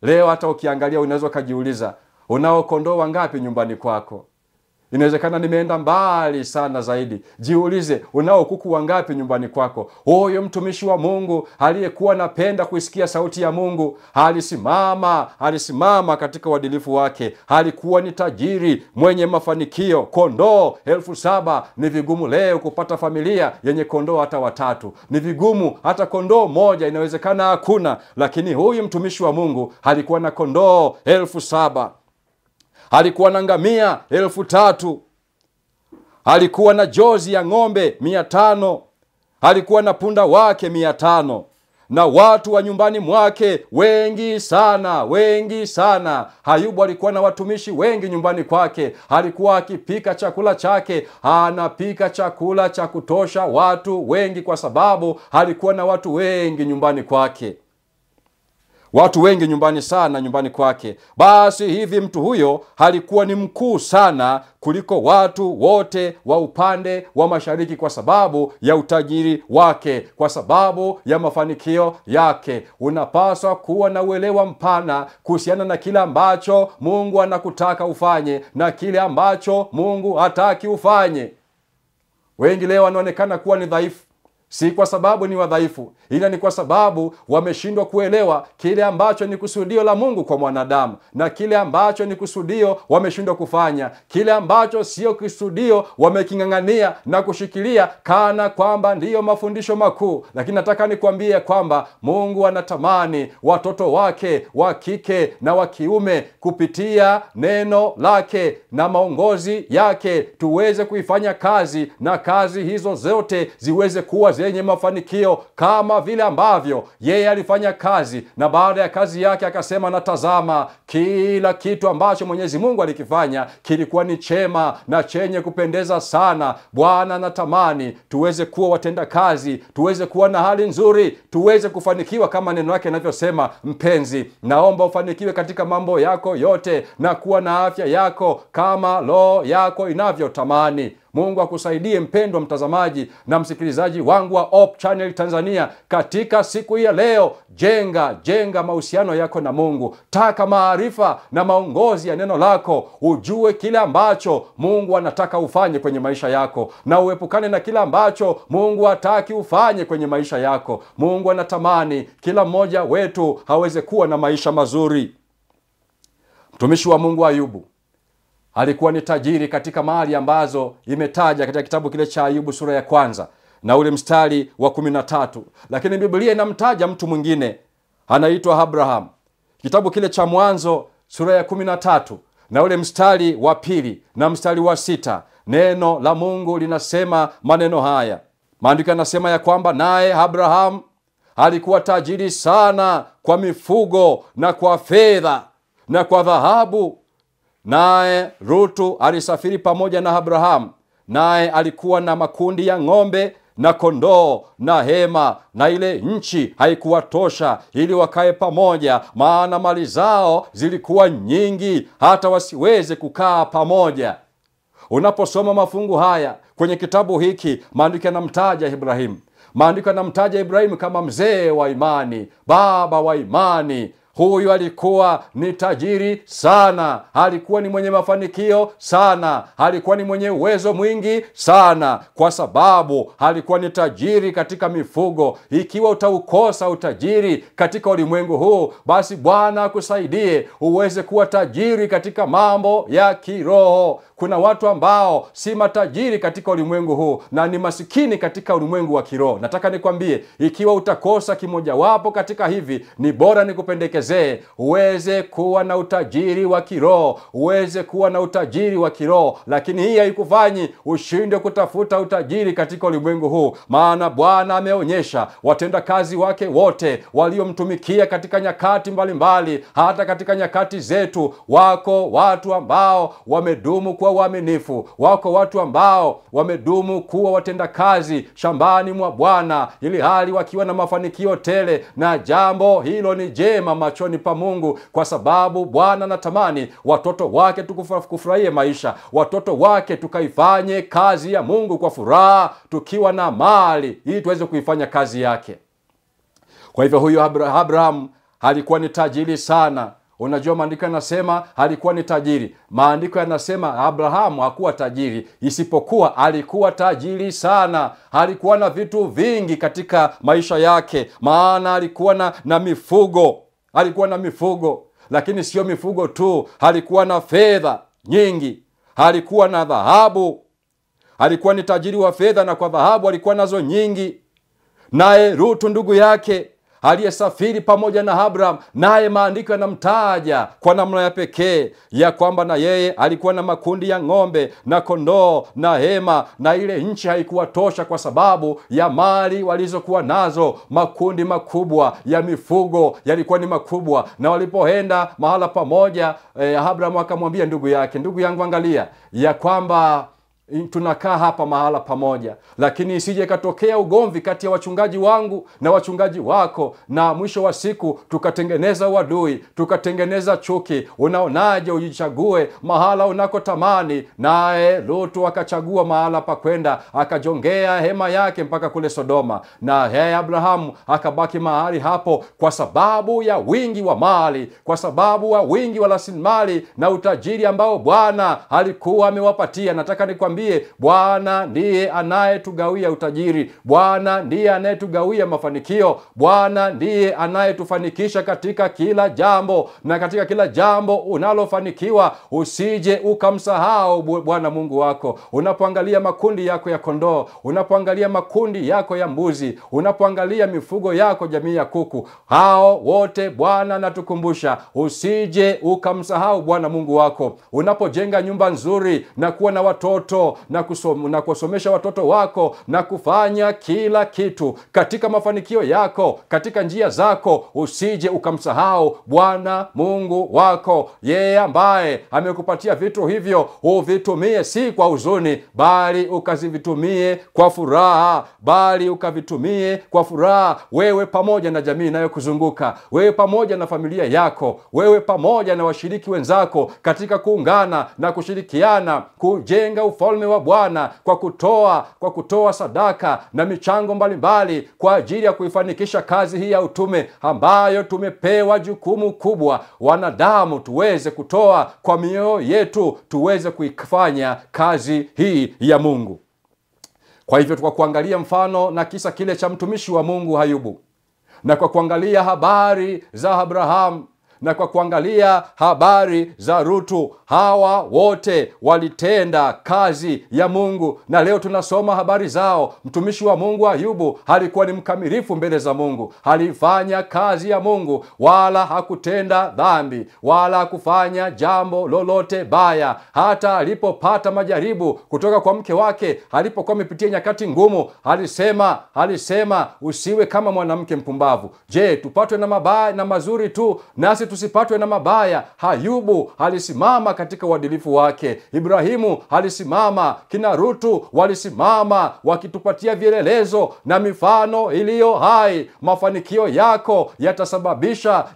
Leo hata ukiangalia unaweza kujiuliza, unao kondoo wangapi nyumbani kwako? Inawezekana nimeenda mbali sana zaidi. Jiulize, unao kuku wangapi nyumbani kwako? Huyo mtumishi wa Mungu aliyekuwa anapenda kuisikia sauti ya Mungu, alisimama katika uadilifu wake. Alikuwa ni tajiri mwenye mafanikio. Kondoo 7,000. Ni vigumu leo kupata familia yenye kondoo hata watatu. Ni vigumu hata kondoo moja, inawezekana hakuna. Lakini huyu mtumishi wa Mungu alikuwa na kondoo 7,000. Alikuwa na ngamia 3,000. Alikuwa na jozi ya ng'ombe 500. Alikuwa na punda wake 500. Na watu wa nyumbani mwake wengi sana. Ayubu alikuwa na watumishi wengi nyumbani kwake. Alikuwa akipika chakula chake, anapika chakula cha kutosha watu wengi, kwa sababu alikuwa na watu wengi nyumbani kwake. Watu wengi nyumbani kwake. Basi hivi mtu huyo alikuwa ni mkuu sana kuliko watu wote wa upande wa mashariki, kwa sababu ya utajiri wake, kwa sababu ya mafanikio yake. Unapaswa kuwa na uelewa mpana kuhusiana na kile ambacho Mungu anakutaka ufanye na kile ambacho Mungu hataki ufanye. Wengi leo wanaonekana kuwa ni dhaifu, si kwa sababu ni wadhaifu, ila ni kwa sababu wameshindwa kuelewa kile ambacho ni kusudio la Mungu kwa mwanadamu, na kile ambacho ni kusudio wameshindwa kufanya. Kile ambacho sio kusudio wameking'ang'ania na kushikilia kana kwamba ndiyo mafundisho makuu. Lakini nataka nikwambie kwamba Mungu anatamani watoto wake wa kike na wa kiume, kupitia neno lake na maongozi yake, tuweze kuifanya kazi, na kazi hizo zote ziweze kuwa zenye mafanikio, kama vile ambavyo yeye alifanya kazi, na baada ya kazi yake akasema, natazama kila kitu ambacho Mwenyezi Mungu alikifanya kilikuwa ni chema na chenye kupendeza sana. Bwana anatamani tuweze kuwa watenda kazi, tuweze kuwa na hali nzuri, tuweze kufanikiwa kama neno lake linavyosema. Mpenzi, naomba ufanikiwe katika mambo yako yote na kuwa na afya yako kama roho yako inavyotamani. Mungu akusaidie mpendwa mtazamaji na msikilizaji wangu wa Hope Channel Tanzania. Katika siku hii ya leo, jenga mahusiano yako na Mungu. Taka maarifa na maongozi ya neno lako, ujue kile ambacho Mungu anataka ufanye kwenye maisha yako, na uepukane na kile ambacho Mungu hataki ufanye kwenye maisha yako. Mungu anatamani kila mmoja wetu aweze kuwa na maisha mazuri. Mtumishi wa Mungu Ayubu alikuwa ni tajiri katika mali ambazo imetaja katika kitabu kile cha Ayubu sura ya 1 na ule mstari wa 13. Lakini Biblia inamtaja mtu mwingine anaitwa Abraham. Kitabu kile cha Mwanzo sura ya 13 na ule mstari wa 2 na mstari wa 6, neno la Mungu linasema maneno haya. Maandiko yanasema ya kwamba naye Abraham alikuwa tajiri sana kwa mifugo na kwa fedha na kwa dhahabu. Naye Rutu alisafiri pamoja na Abraham, naye alikuwa na makundi ya ng'ombe na kondoo na hema, na ile nchi haikuwa tosha ili wakae pamoja, maana mali zao zilikuwa nyingi hata wasiweze kukaa pamoja. Unaposoma mafungu haya kwenye kitabu hiki, maandiko yanamtaja Ibrahim. Maandiko yanamtaja Ibrahim kama mzee wa imani, baba wa imani. Huyu alikuwa ni tajiri sana, alikuwa ni mwenye mafanikio sana, alikuwa ni mwenye uwezo mwingi sana, kwa sababu alikuwa ni tajiri katika mifugo. Ikiwa utaukosa utajiri katika ulimwengu huu, basi Bwana akusaidie uweze kuwa tajiri katika mambo ya kiroho. Kuna watu ambao si matajiri katika ulimwengu huu na ni masikini katika ulimwengu wa kiroho. Nataka nikwambie, ikiwa utakosa kimojawapo katika hivi, ni bora nikupendekezee uweze kuwa na utajiri wa kiroho, uweze kuwa na utajiri wa kiroho. Lakini hii haikufanyi ushinde kutafuta utajiri katika ulimwengu huu, maana Bwana ameonyesha watenda kazi wake wote waliomtumikia katika nyakati mbalimbali, hata katika nyakati zetu. Wako watu ambao wamedumu kwa uaminifu, wako watu ambao wamedumu kuwa watenda kazi shambani mwa Bwana, ili hali wakiwa na mafanikio tele, na jambo hilo ni jema machoni pa Mungu, kwa sababu Bwana anatamani watoto wake tukufurahie maisha, watoto wake tukaifanye kazi ya Mungu kwa furaha, tukiwa na mali ili tuweze kuifanya kazi yake. Kwa hivyo huyu Abraham alikuwa ni tajiri sana. Unajua maandiko yanasema alikuwa ni tajiri. Maandiko yanasema Abrahamu hakuwa tajiri, isipokuwa alikuwa tajiri sana. Alikuwa na vitu vingi katika maisha yake, maana alikuwa na mifugo. Alikuwa na mifugo, lakini sio mifugo tu, alikuwa na fedha nyingi, alikuwa na dhahabu. Alikuwa ni tajiri wa fedha, na kwa dhahabu alikuwa nazo nyingi. Naye Rutu ndugu yake aliyesafiri pamoja na Abraham, naye maandiko yanamtaja kwa namna ya pekee ya kwamba na yeye alikuwa na makundi ya ng'ombe na kondoo na hema, na ile nchi haikuwa tosha kwa sababu ya mali walizokuwa nazo. Makundi makubwa ya mifugo yalikuwa ni makubwa, na walipoenda mahala pamoja, Abraham akamwambia ndugu yake, ndugu yangu, angalia ya kwamba tunakaa hapa mahala pamoja, lakini isije katokea ugomvi kati ya wachungaji wangu na wachungaji wako, na mwisho wa siku tukatengeneza uadui, tukatengeneza chuki. Unaonaje ujichague mahala unakotamani? Naye Lutu akachagua mahala pa kwenda, akajongea hema yake mpaka kule Sodoma, na Abrahamu akabaki mahali hapo kwa sababu ya wingi wa mali, kwa sababu ya wingi wa rasilimali na utajiri ambao Bwana alikuwa amewapatia. Nataka nikwambie, Bwana ndiye anayetugawia utajiri. Bwana ndiye anayetugawia mafanikio. Bwana ndiye anayetufanikisha katika kila jambo, na katika kila jambo unalofanikiwa usije ukamsahau Bwana Mungu wako. Unapoangalia makundi yako ya kondoo, unapoangalia makundi yako ya mbuzi, unapoangalia mifugo yako, jamii ya kuku, hao wote Bwana anatukumbusha usije ukamsahau Bwana Mungu wako. Unapojenga nyumba nzuri na kuwa na watoto na kusomesha watoto wako na kufanya kila kitu katika mafanikio yako, katika njia zako, usije ukamsahau Bwana Mungu wako. Yeye ambaye amekupatia vitu hivyo, uvitumie si kwa huzuni, bali ukazivitumie kwa furaha, wewe pamoja na jamii inayokuzunguka, wewe pamoja na familia yako, wewe pamoja na washiriki wenzako, katika kuungana na kushirikiana kujenga ufalme wa Bwana kwa kutoa sadaka na michango mbalimbali kwa ajili ya kuifanikisha kazi hii ya utume ambayo tumepewa jukumu kubwa wanadamu tuweze kutoa kwa mioyo yetu, tuweze kuifanya kazi hii ya Mungu. Kwa hivyo kwa kuangalia mfano na kisa kile cha mtumishi wa Mungu Ayubu, na kwa kuangalia habari za Abraham, na kwa kuangalia habari za Rutu, hawa wote walitenda kazi ya Mungu, na leo tunasoma habari zao. Mtumishi wa Mungu Ayubu alikuwa ni mkamilifu mbele za Mungu, alifanya kazi ya Mungu, wala hakutenda dhambi, wala hakufanya jambo lolote baya. Hata alipopata majaribu kutoka kwa mke wake, alipokuwa amepitia nyakati ngumu, alisema usiwe kama mwanamke mpumbavu. Je, tupatwe na mabaya na mazuri tu, nasi tusipatwe na mabaya? Ayubu alisimama katika uadilifu wake. Ibrahimu alisimama, kina Rutu walisimama, wakitupatia vielelezo na mifano iliyo hai. Mafanikio yako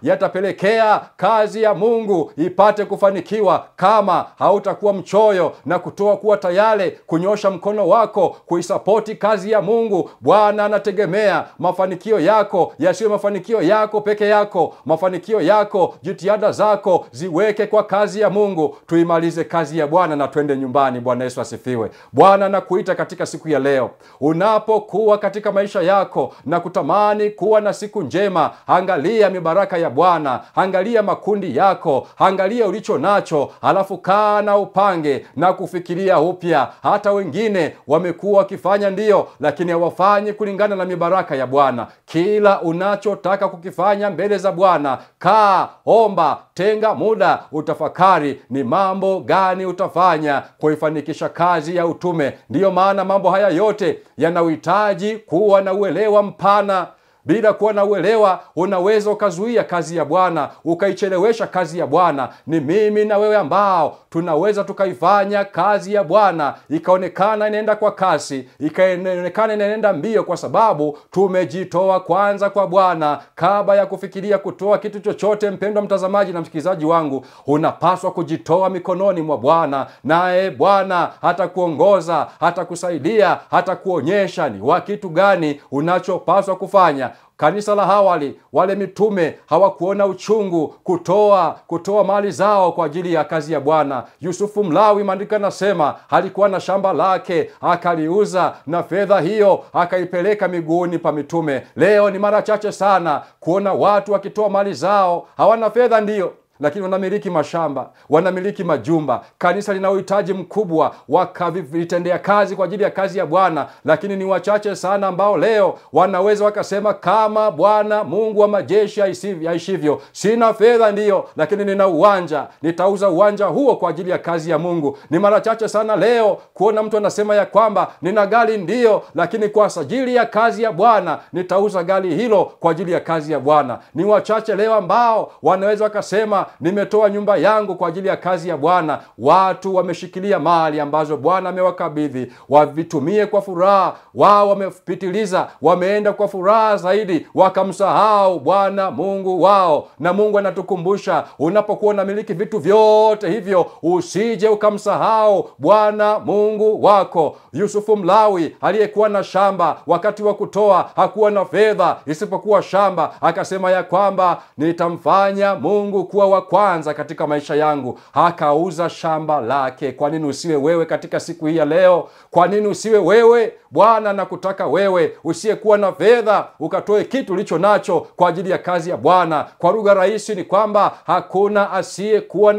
yatapelekea kazi ya Mungu ipate kufanikiwa kama hautakuwa mchoyo na kuwa tayari kunyosha mkono wako kuisapoti kazi ya Mungu. Bwana anategemea mafanikio yako yasiwe mafanikio yako peke yako. Mafanikio yako, jitihada zako ziweke kwa kazi ya Mungu. Tuimalize kazi ya Bwana na twende nyumbani. Bwana Yesu asifiwe. Bwana anakuita katika siku ya leo. Unapokuwa katika maisha yako na kutamani kuwa na siku njema, angalia mibaraka ya Bwana, angalia makundi yako, angalia ulicho nacho, alafu kaa na upange na kufikiria upya. Hata wengine wamekuwa wakifanya ndio, lakini hawafanyi kulingana na mibaraka ya Bwana. Kila unachotaka kukifanya mbele za Bwana, kaa, omba, tenga muda, utafakari ni mambo gani utafanya kuifanikisha kazi ya utume. Ndiyo maana mambo haya yote yanahitaji kuwa na uelewa mpana. Bila kuwa na uelewa, unaweza ukazuia kazi ya Bwana, ukaichelewesha kazi ya Bwana. Ni mimi na wewe ambao tunaweza tukaifanya kazi ya Bwana ikaonekana inaenda kwa kasi, ikaonekana inaenda mbio, kwa sababu tumejitoa kwanza kwa Bwana kabla ya kufikiria kutoa kitu chochote. Mpendwa mtazamaji na msikilizaji wangu, unapaswa kujitoa mikononi mwa Bwana, naye Bwana hatakuongoza, hatakusaidia, hatakuonyesha ni wa kitu gani unachopaswa kufanya. kanisa la awali, wale mitume hawakuona uchungu kutoa mali zao kwa ajili ya kazi ya Bwana. Yusufu Mlawi, maandiko yanasema, alikuwa na shamba lake, akaliuza na fedha hiyo akaipeleka miguuni pa mitume. Leo ni mara chache sana kuona watu wakitoa mali zao. Hawana fedha ndio, lakini wanamiliki mashamba, wanamiliki majumba. Kanisa lina uhitaji mkubwa wakavitendea kazi kwa ajili ya kazi ya Bwana, lakini ni wachache sana ambao leo wanaweza wakasema, kama Bwana Mungu wa majeshi aishivyo, sina fedha ndio, lakini nina uwanja, nitauza uwanja huo kwa ajili ya kazi ya Mungu. Ni mara chache sana leo kuona mtu anasema ya kwamba nina gari ndio, lakini kwa ajili ya kazi ya Bwana nitauza gari hilo kwa ajili ya kazi ya Bwana. Ni wachache leo ambao wanaweza wakasema, nimetoa nyumba yangu kwa ajili ya kazi ya Bwana. Watu wameshikilia mali ambazo Bwana amewakabidhi, wavitumie kwa furaha. Wao wamepitiliza, wameenda kwa furaha zaidi, wakamsahau Bwana Mungu wao. Na Mungu anatukumbusha, unapokuwa unamiliki vitu vyote hivyo, usije ukamsahau Bwana Mungu wako. Yusufu Mlawi aliyekuwa na shamba, wakati wa kutoa hakuwa na fedha isipokuwa shamba, akasema ya kwamba nitamfanya Mungu kuwa wa kwanza katika maisha yangu. Akauza shamba lake. Kwa nini usiwe wewe katika siku hii ya leo? Kwa nini usiwe wewe? Bwana anakutaka wewe usiyekuwa na fedha ukatoe kitu ulicho nacho kwa ajili ya kazi ya Bwana. Kwa lugha rahisi ni kwamba hakuna asiyekuwa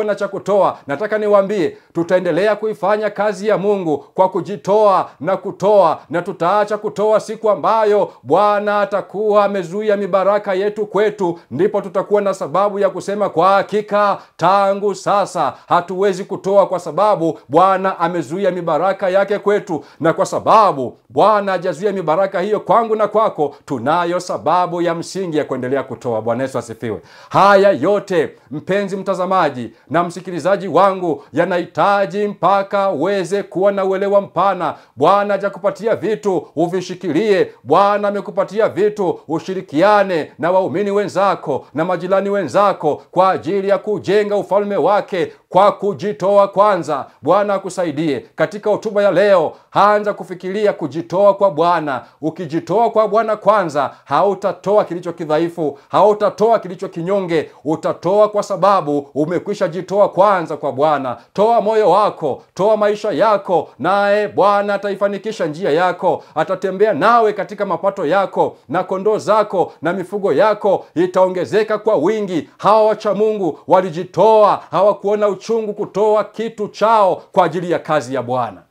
na cha kutoa. Nataka niwaambie, tutaendelea kuifanya kazi ya Mungu kwa kujitoa na kutoa, na tutaacha kutoa siku ambayo Bwana atakuwa amezuia mibaraka yetu kwetu. Ndipo tutakuwa na sababu ya kusema, kwa hakika tangu sasa hatuwezi kutoa kwa sababu Bwana amezuia mibaraka yake kwetu. Na kwa sababu Bwana hajazuia mibaraka hiyo kwangu na kwako, tunayo sababu ya msingi ya kuendelea kutoa. Bwana Yesu asifiwe. Haya yote, mpenzi mtazamaji na msikilizaji wangu, yanahitaji mpaka uweze kuwa na uelewa mpana. Bwana hajakupatia vitu uvishikilie. Bwana amekupatia vitu ushirikiane na waumini wenzako na majirani wenzako kwa ajili ya kujenga ufalme wake kwa kujitoa kwanza. Bwana akusaidie. Katika hotuba ya leo, anza kufikiria kujitoa kwa Bwana. Ukijitoa kwa Bwana kwanza, hautatoa kilicho kidhaifu, hautatoa kilicho kinyonge. Utatoa kwa sababu umekwisha jitoa kwanza kwa Bwana. Toa moyo wako, toa maisha yako, naye Bwana ataifanikisha njia yako. Atatembea nawe katika mapato yako, na kondoo zako na mifugo yako itaongezeka kwa wingi. Hawa wacha Mungu walijitoa, hawakuona uchungu kutoa kitu chao kwa ajili ya kazi ya Bwana.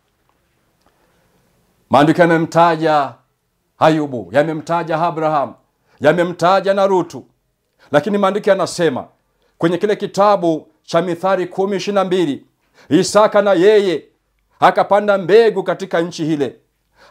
Maandiko yamemtaja Ayubu, yamemtaja Abraham, yamemtaja na Rutu. Lakini maandiko yanasema kwenye kile kitabu cha Mithali 10:22, Isaka na yeye akapanda mbegu katika nchi ile,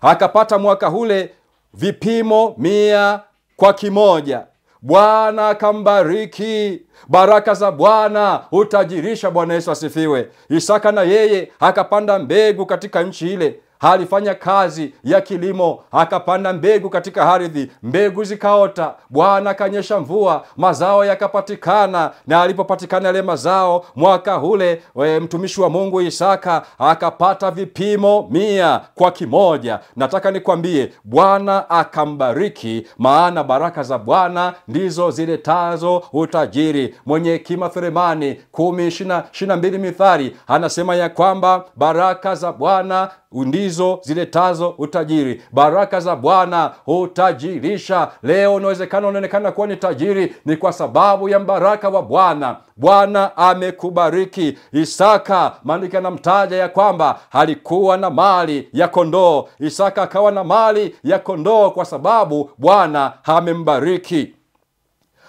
akapata mwaka ule vipimo 100 kwa kimoja. Bwana akambariki. Baraka za Bwana utajirisha. Bwana Yesu asifiwe. Isaka na yeye akapanda mbegu katika nchi ile. Alifanya kazi ya kilimo, akapanda mbegu katika ardhi, mbegu zikaota. Bwana akanyesha mvua, mazao yakapatikana. Na alipopatikana yale mazao, mwaka ule mtumishi wa Mungu Isaka akapata vipimo 100 kwa kimoja. Nataka nikwambie, Bwana akambariki, maana baraka za Bwana ndizo ziletazo utajiri. Mwenye hekima Sulemani 10:22 Mithali anasema ya kwamba baraka za Bwana ndizo ziletazo utajiri. Baraka za Bwana utajirisha. Leo unaonekana kuwa ni tajiri, ni kwa sababu ya baraka wa Bwana. Bwana amekubariki. Isaka, maandiko yanamtaja ya kwamba alikuwa na mali ya kondoo. Isaka akawa na mali ya kondoo kwa sababu Bwana amembariki.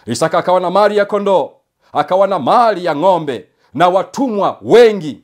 Isaka akawa na mali ya kondoo, akawa na mali ya ng'ombe na watumwa wengi.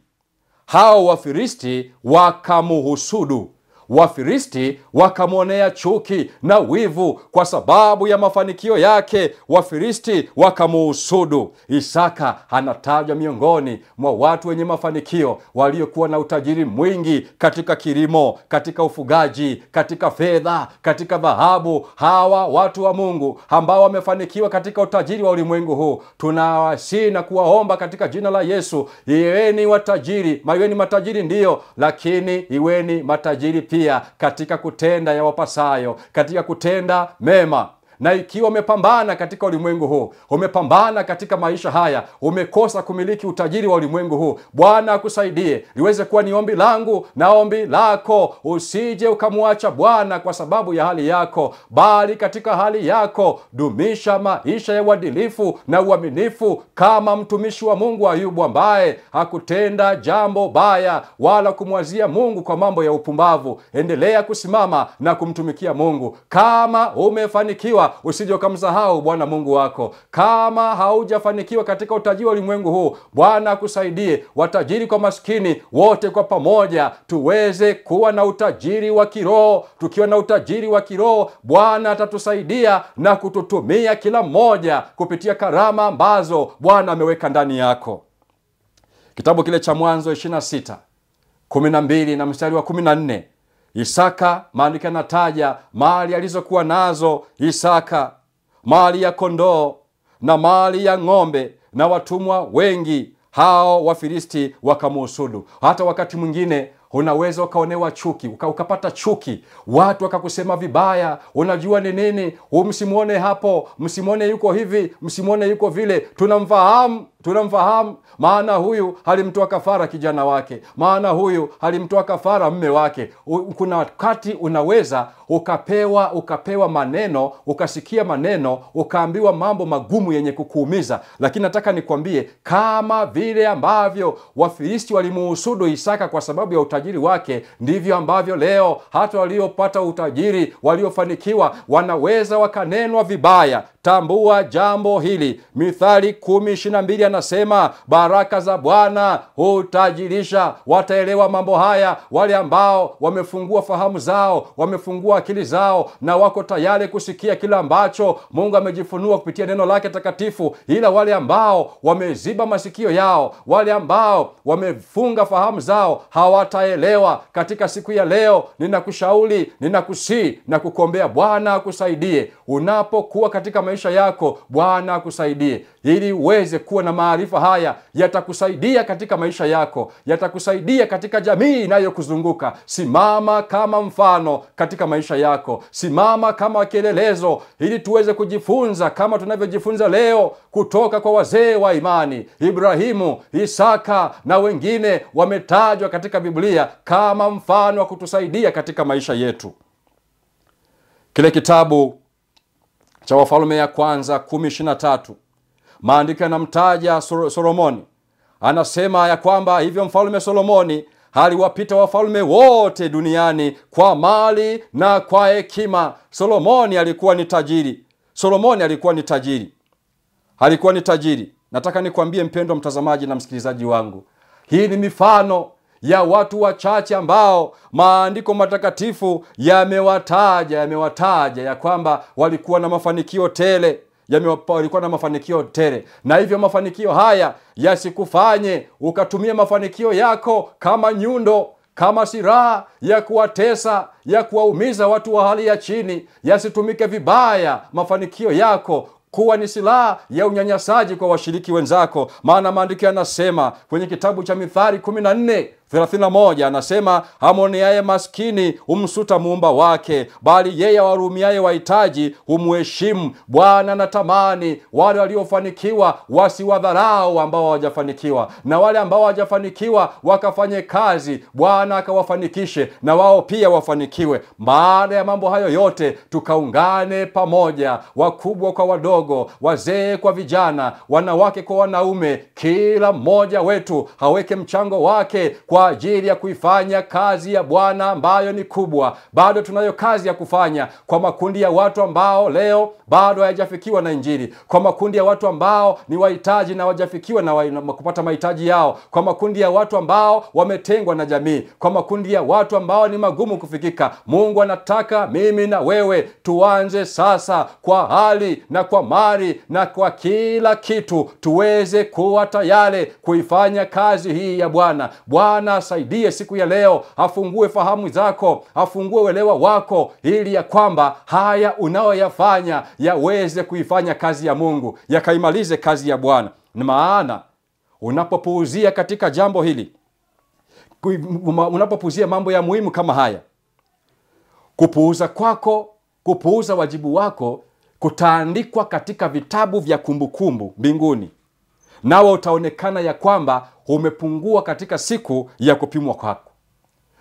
Hao Wafilisti wakamuhusudu. Wafilisti wakamwonea chuki na wivu kwa sababu ya mafanikio yake. Wafilisti wakamuhusudu. Isaka anatajwa miongoni mwa watu wenye mafanikio, waliokuwa na utajiri mwingi katika kilimo, katika ufugaji, katika fedha, katika dhahabu. Hawa watu wa Mungu ambao wamefanikiwa katika utajiri wa ulimwengu huu, tunawasihi na kuwaomba katika jina la Yesu, iweni watajiri. Iweni matajiri ndio, lakini iweni matajiri pia pia katika kutenda ya wapasayo, katika kutenda mema. Na ikiwa umepambana katika ulimwengu huu, umepambana katika maisha haya, umekosa kumiliki utajiri wa ulimwengu huu, Bwana akusaidie. Liweze kuwa ni ombi langu na ombi lako, usije ukamwacha Bwana kwa sababu ya hali yako, bali katika hali yako dumisha maisha ya uadilifu na uaminifu, kama mtumishi wa Mungu Ayubu, ambaye hakutenda jambo baya wala kumwazia Mungu kwa mambo ya upumbavu. Endelea kusimama na kumtumikia Mungu. Kama umefanikiwa, usije ukamsahau Bwana Mungu wako. Kama haujafanikiwa katika utajiri wa ulimwengu huu, Bwana akusaidie. Watajiri kwa maskini, wote kwa pamoja tuweze kuwa na utajiri wa kiroho. Tukiwa na utajiri wa kiroho, Bwana atatusaidia na kututumia kila mmoja kupitia karama ambazo Bwana ameweka ndani yako. Kitabu kile cha Mwanzo 26:12 na mstari wa 14. Isaka, maandiko yanataja mali alizokuwa nazo Isaka, mali ya kondoo na mali ya ng'ombe na watumwa wengi. Hao Wafilisti wakamuhusudu. Hata wakati mwingine unaweza ukaonewa chuki, ukapata chuki, watu wakakusema vibaya. Unajua ni nini? Msimuone hapo, msimuone yuko hivi, msimuone yuko vile. Tunamfahamu, maana huyu halimtoa kafara kijana wake, maana huyu halimtoa kafara mme wake. Kuna wakati unaweza ukapewa maneno, ukasikia maneno, ukaambiwa mambo magumu yenye kukuumiza. Lakini nataka nikwambie, kama vile ambavyo Wafilisti walimuhusudu Isaka kwa sababu ya utajiri wake, ndivyo ambavyo leo hata waliopata utajiri, waliofanikiwa, wanaweza wakanenwa vibaya. Tambua jambo hili. Mithali 10:22 anasema, baraka za Bwana hutajirisha. Wataelewa mambo haya wale ambao wamefungua fahamu zao, wamefungua akili zao, na wako tayari kusikia kila ambacho Mungu amejifunua kupitia neno lake takatifu. Ila wale ambao wameziba masikio yao, wale ambao wamefunga fahamu zao, hawataelewa. Katika siku ya leo, ninakushauri, ninakusii na kukuombea Bwana akusaidie. Unapokuwa katika maisha yako, Bwana akusaidie ili uweze kuwa na maarifa haya. Yatakusaidia katika maisha yako, yatakusaidia katika jamii inayokuzunguka. Simama kama mfano katika maisha yako, simama kama kielelezo, ili tuweze kujifunza kama tunavyojifunza leo kutoka kwa wazee wa imani. Ibrahimu, Isaka na wengine wametajwa katika Biblia kama mfano wa kutusaidia katika maisha yetu. Kile kitabu cha Wafalme ya kwanza 10:23, maandiko yanamtaja Solomoni. Anasema ya kwamba hivyo Mfalme Solomoni aliwapita wafalme wote duniani kwa mali na kwa hekima. Solomoni alikuwa ni tajiri. Alikuwa ni tajiri. Nataka nikwambie mpendwa mtazamaji na msikilizaji wangu, hii ni mifano ya watu wachache ambao maandiko matakatifu yamewataja ya kwamba walikuwa na mafanikio tele. Na hivyo mafanikio haya yasikufanye ukatumia mafanikio yako kama nyundo, kama silaha ya kuwatesa, ya kuwaumiza watu wa hali ya chini. Yasitumike vibaya mafanikio yako kuwa ni silaha ya unyanyasaji kwa washiriki wenzako. Maana maandiko yanasema kwenye kitabu cha Mithali 14:31, anasema, hamoneaye maskini humsuta muumba wake, bali yeye awahurumiaye wahitaji humheshimu. Bwana anatamani wale waliofanikiwa wasiwadharau ambao hawajafanikiwa, na wale ambao hawajafanikiwa wakafanye kazi, Bwana akawafanikishe na wao pia wafanikiwe. Baada ya mambo hayo yote, tukaungane pamoja, wakubwa kwa wadogo, wazee kwa vijana, wanawake kwa wanaume. Kila mmoja wetu haweke mchango wake kwa ajili ya kuifanya kazi ya Bwana ambayo ni kubwa. Bado tunayo kazi ya kufanya kwa makundi ya watu ambao leo bado hayajafikiwa na Injili, kwa makundi ya watu ambao ni wahitaji na hawajafikiwa na kupata mahitaji yao, kwa makundi ya watu ambao wametengwa na jamii, kwa makundi ya watu ambao ni magumu kufikika. Mungu anataka mimi na wewe tuanze sasa kwa hali na kwa mali na kwa kila kitu tuweze kuwa tayari kuifanya kazi hii ya Bwana. Bwana asaidie siku ya leo, afungue fahamu zako, afungue uelewa wako, ili ya kwamba haya unaoyafanya yaweze kuifanya kazi ya Mungu, yakaimalize kazi ya Bwana. Ni maana unapopuuzia katika jambo hili, unapopuuzia mambo ya muhimu kama haya, Kupuuza kwako, kupuuza wajibu wako kutaandikwa katika vitabu vya kumbukumbu mbinguni. Nawe utaonekana ya kwamba umepungua katika siku ya kupimwa kwako.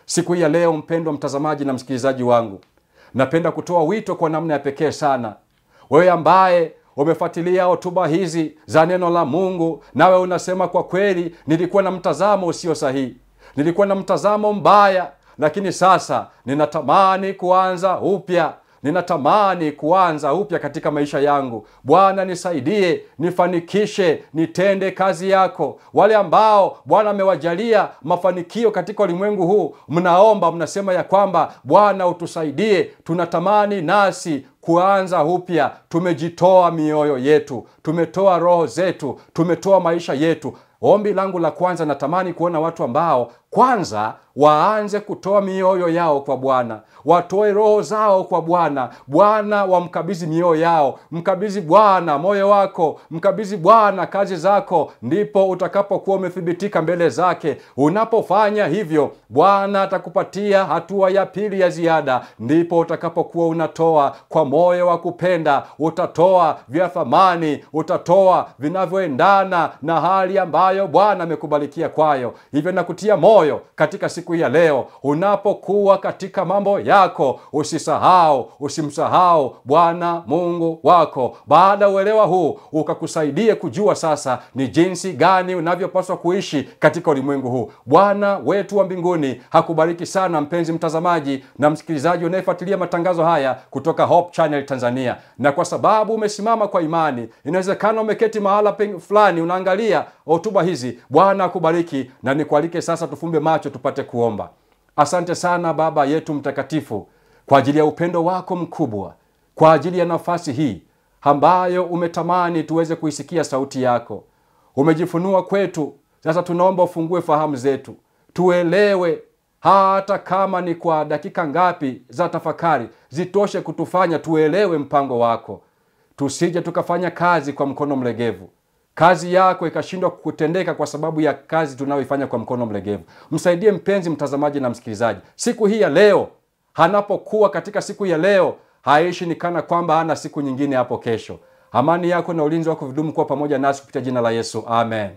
Siku hii ya leo, mpendwa mtazamaji na msikilizaji wangu, napenda kutoa wito kwa namna ya pekee sana. Wewe ambaye umefuatilia hotuba hizi za neno la Mungu, nawe unasema kwa kweli nilikuwa na mtazamo usio sahihi, nilikuwa na mtazamo mbaya, lakini sasa ninatamani kuanza upya. Ninatamani kuanza upya katika maisha yangu. Bwana nisaidie, nifanikishe, nitende kazi yako. Wale ambao Bwana amewajalia mafanikio katika ulimwengu huu, mnaomba, mnasema ya kwamba Bwana utusaidie, tunatamani nasi kuanza upya. Tumejitoa mioyo yetu, tumetoa roho zetu, tumetoa maisha yetu. Ombi langu la kwanza, natamani kuona watu ambao kwanza waanze kutoa mioyo yao kwa Bwana, watoe roho zao kwa Bwana. Bwana wamkabidhi mioyo yao. Mkabidhi Bwana moyo wako, mkabidhi Bwana kazi zako, ndipo utakapokuwa umethibitika mbele zake. Unapofanya hivyo, Bwana atakupatia hatua ya pili ya ziada, ndipo utakapokuwa unatoa kwa moyo wa kupenda. Utatoa vya thamani, utatoa vinavyoendana na hali ambayo Bwana amekubalikia kwayo. Hivyo nakutia moyo katika siku ya leo, unapokuwa katika mambo yako, usimsahau Bwana Mungu wako. Baada uelewa huu ukakusaidie kujua sasa ni jinsi gani unavyopaswa kuishi katika ulimwengu huu. Bwana wetu wa mbinguni hakubariki sana, mpenzi mtazamaji na msikilizaji unayefuatilia matangazo haya kutoka Hope Channel Tanzania. Na kwa sababu umesimama kwa imani, inawezekana umeketi mahala fulani unaangalia hotuba hizi, Bwana akubariki. Na nikualike sasa tufumbe macho tupate kuomba. Asante sana Baba yetu mtakatifu, kwa ajili ya upendo wako mkubwa, kwa ajili ya nafasi hii ambayo umetamani tuweze kuisikia sauti yako. Umejifunua kwetu, sasa tunaomba ufungue fahamu zetu, tuelewe, hata kama ni kwa dakika ngapi za tafakari, zitoshe kutufanya tuelewe mpango wako. Tusije tukafanya kazi kwa mkono mlegevu, kazi yako ikashindwa kutendeka kwa sababu ya kazi tunayoifanya kwa mkono mlegevu. Msaidie mpenzi mtazamaji na msikilizaji, siku hii ya leo, anapokuwa katika siku ya leo, haishi ni kana kwamba hana siku nyingine hapo kesho. Amani yako na ulinzi wako vidumu kuwa pamoja nasi kupitia jina la Yesu. Amen.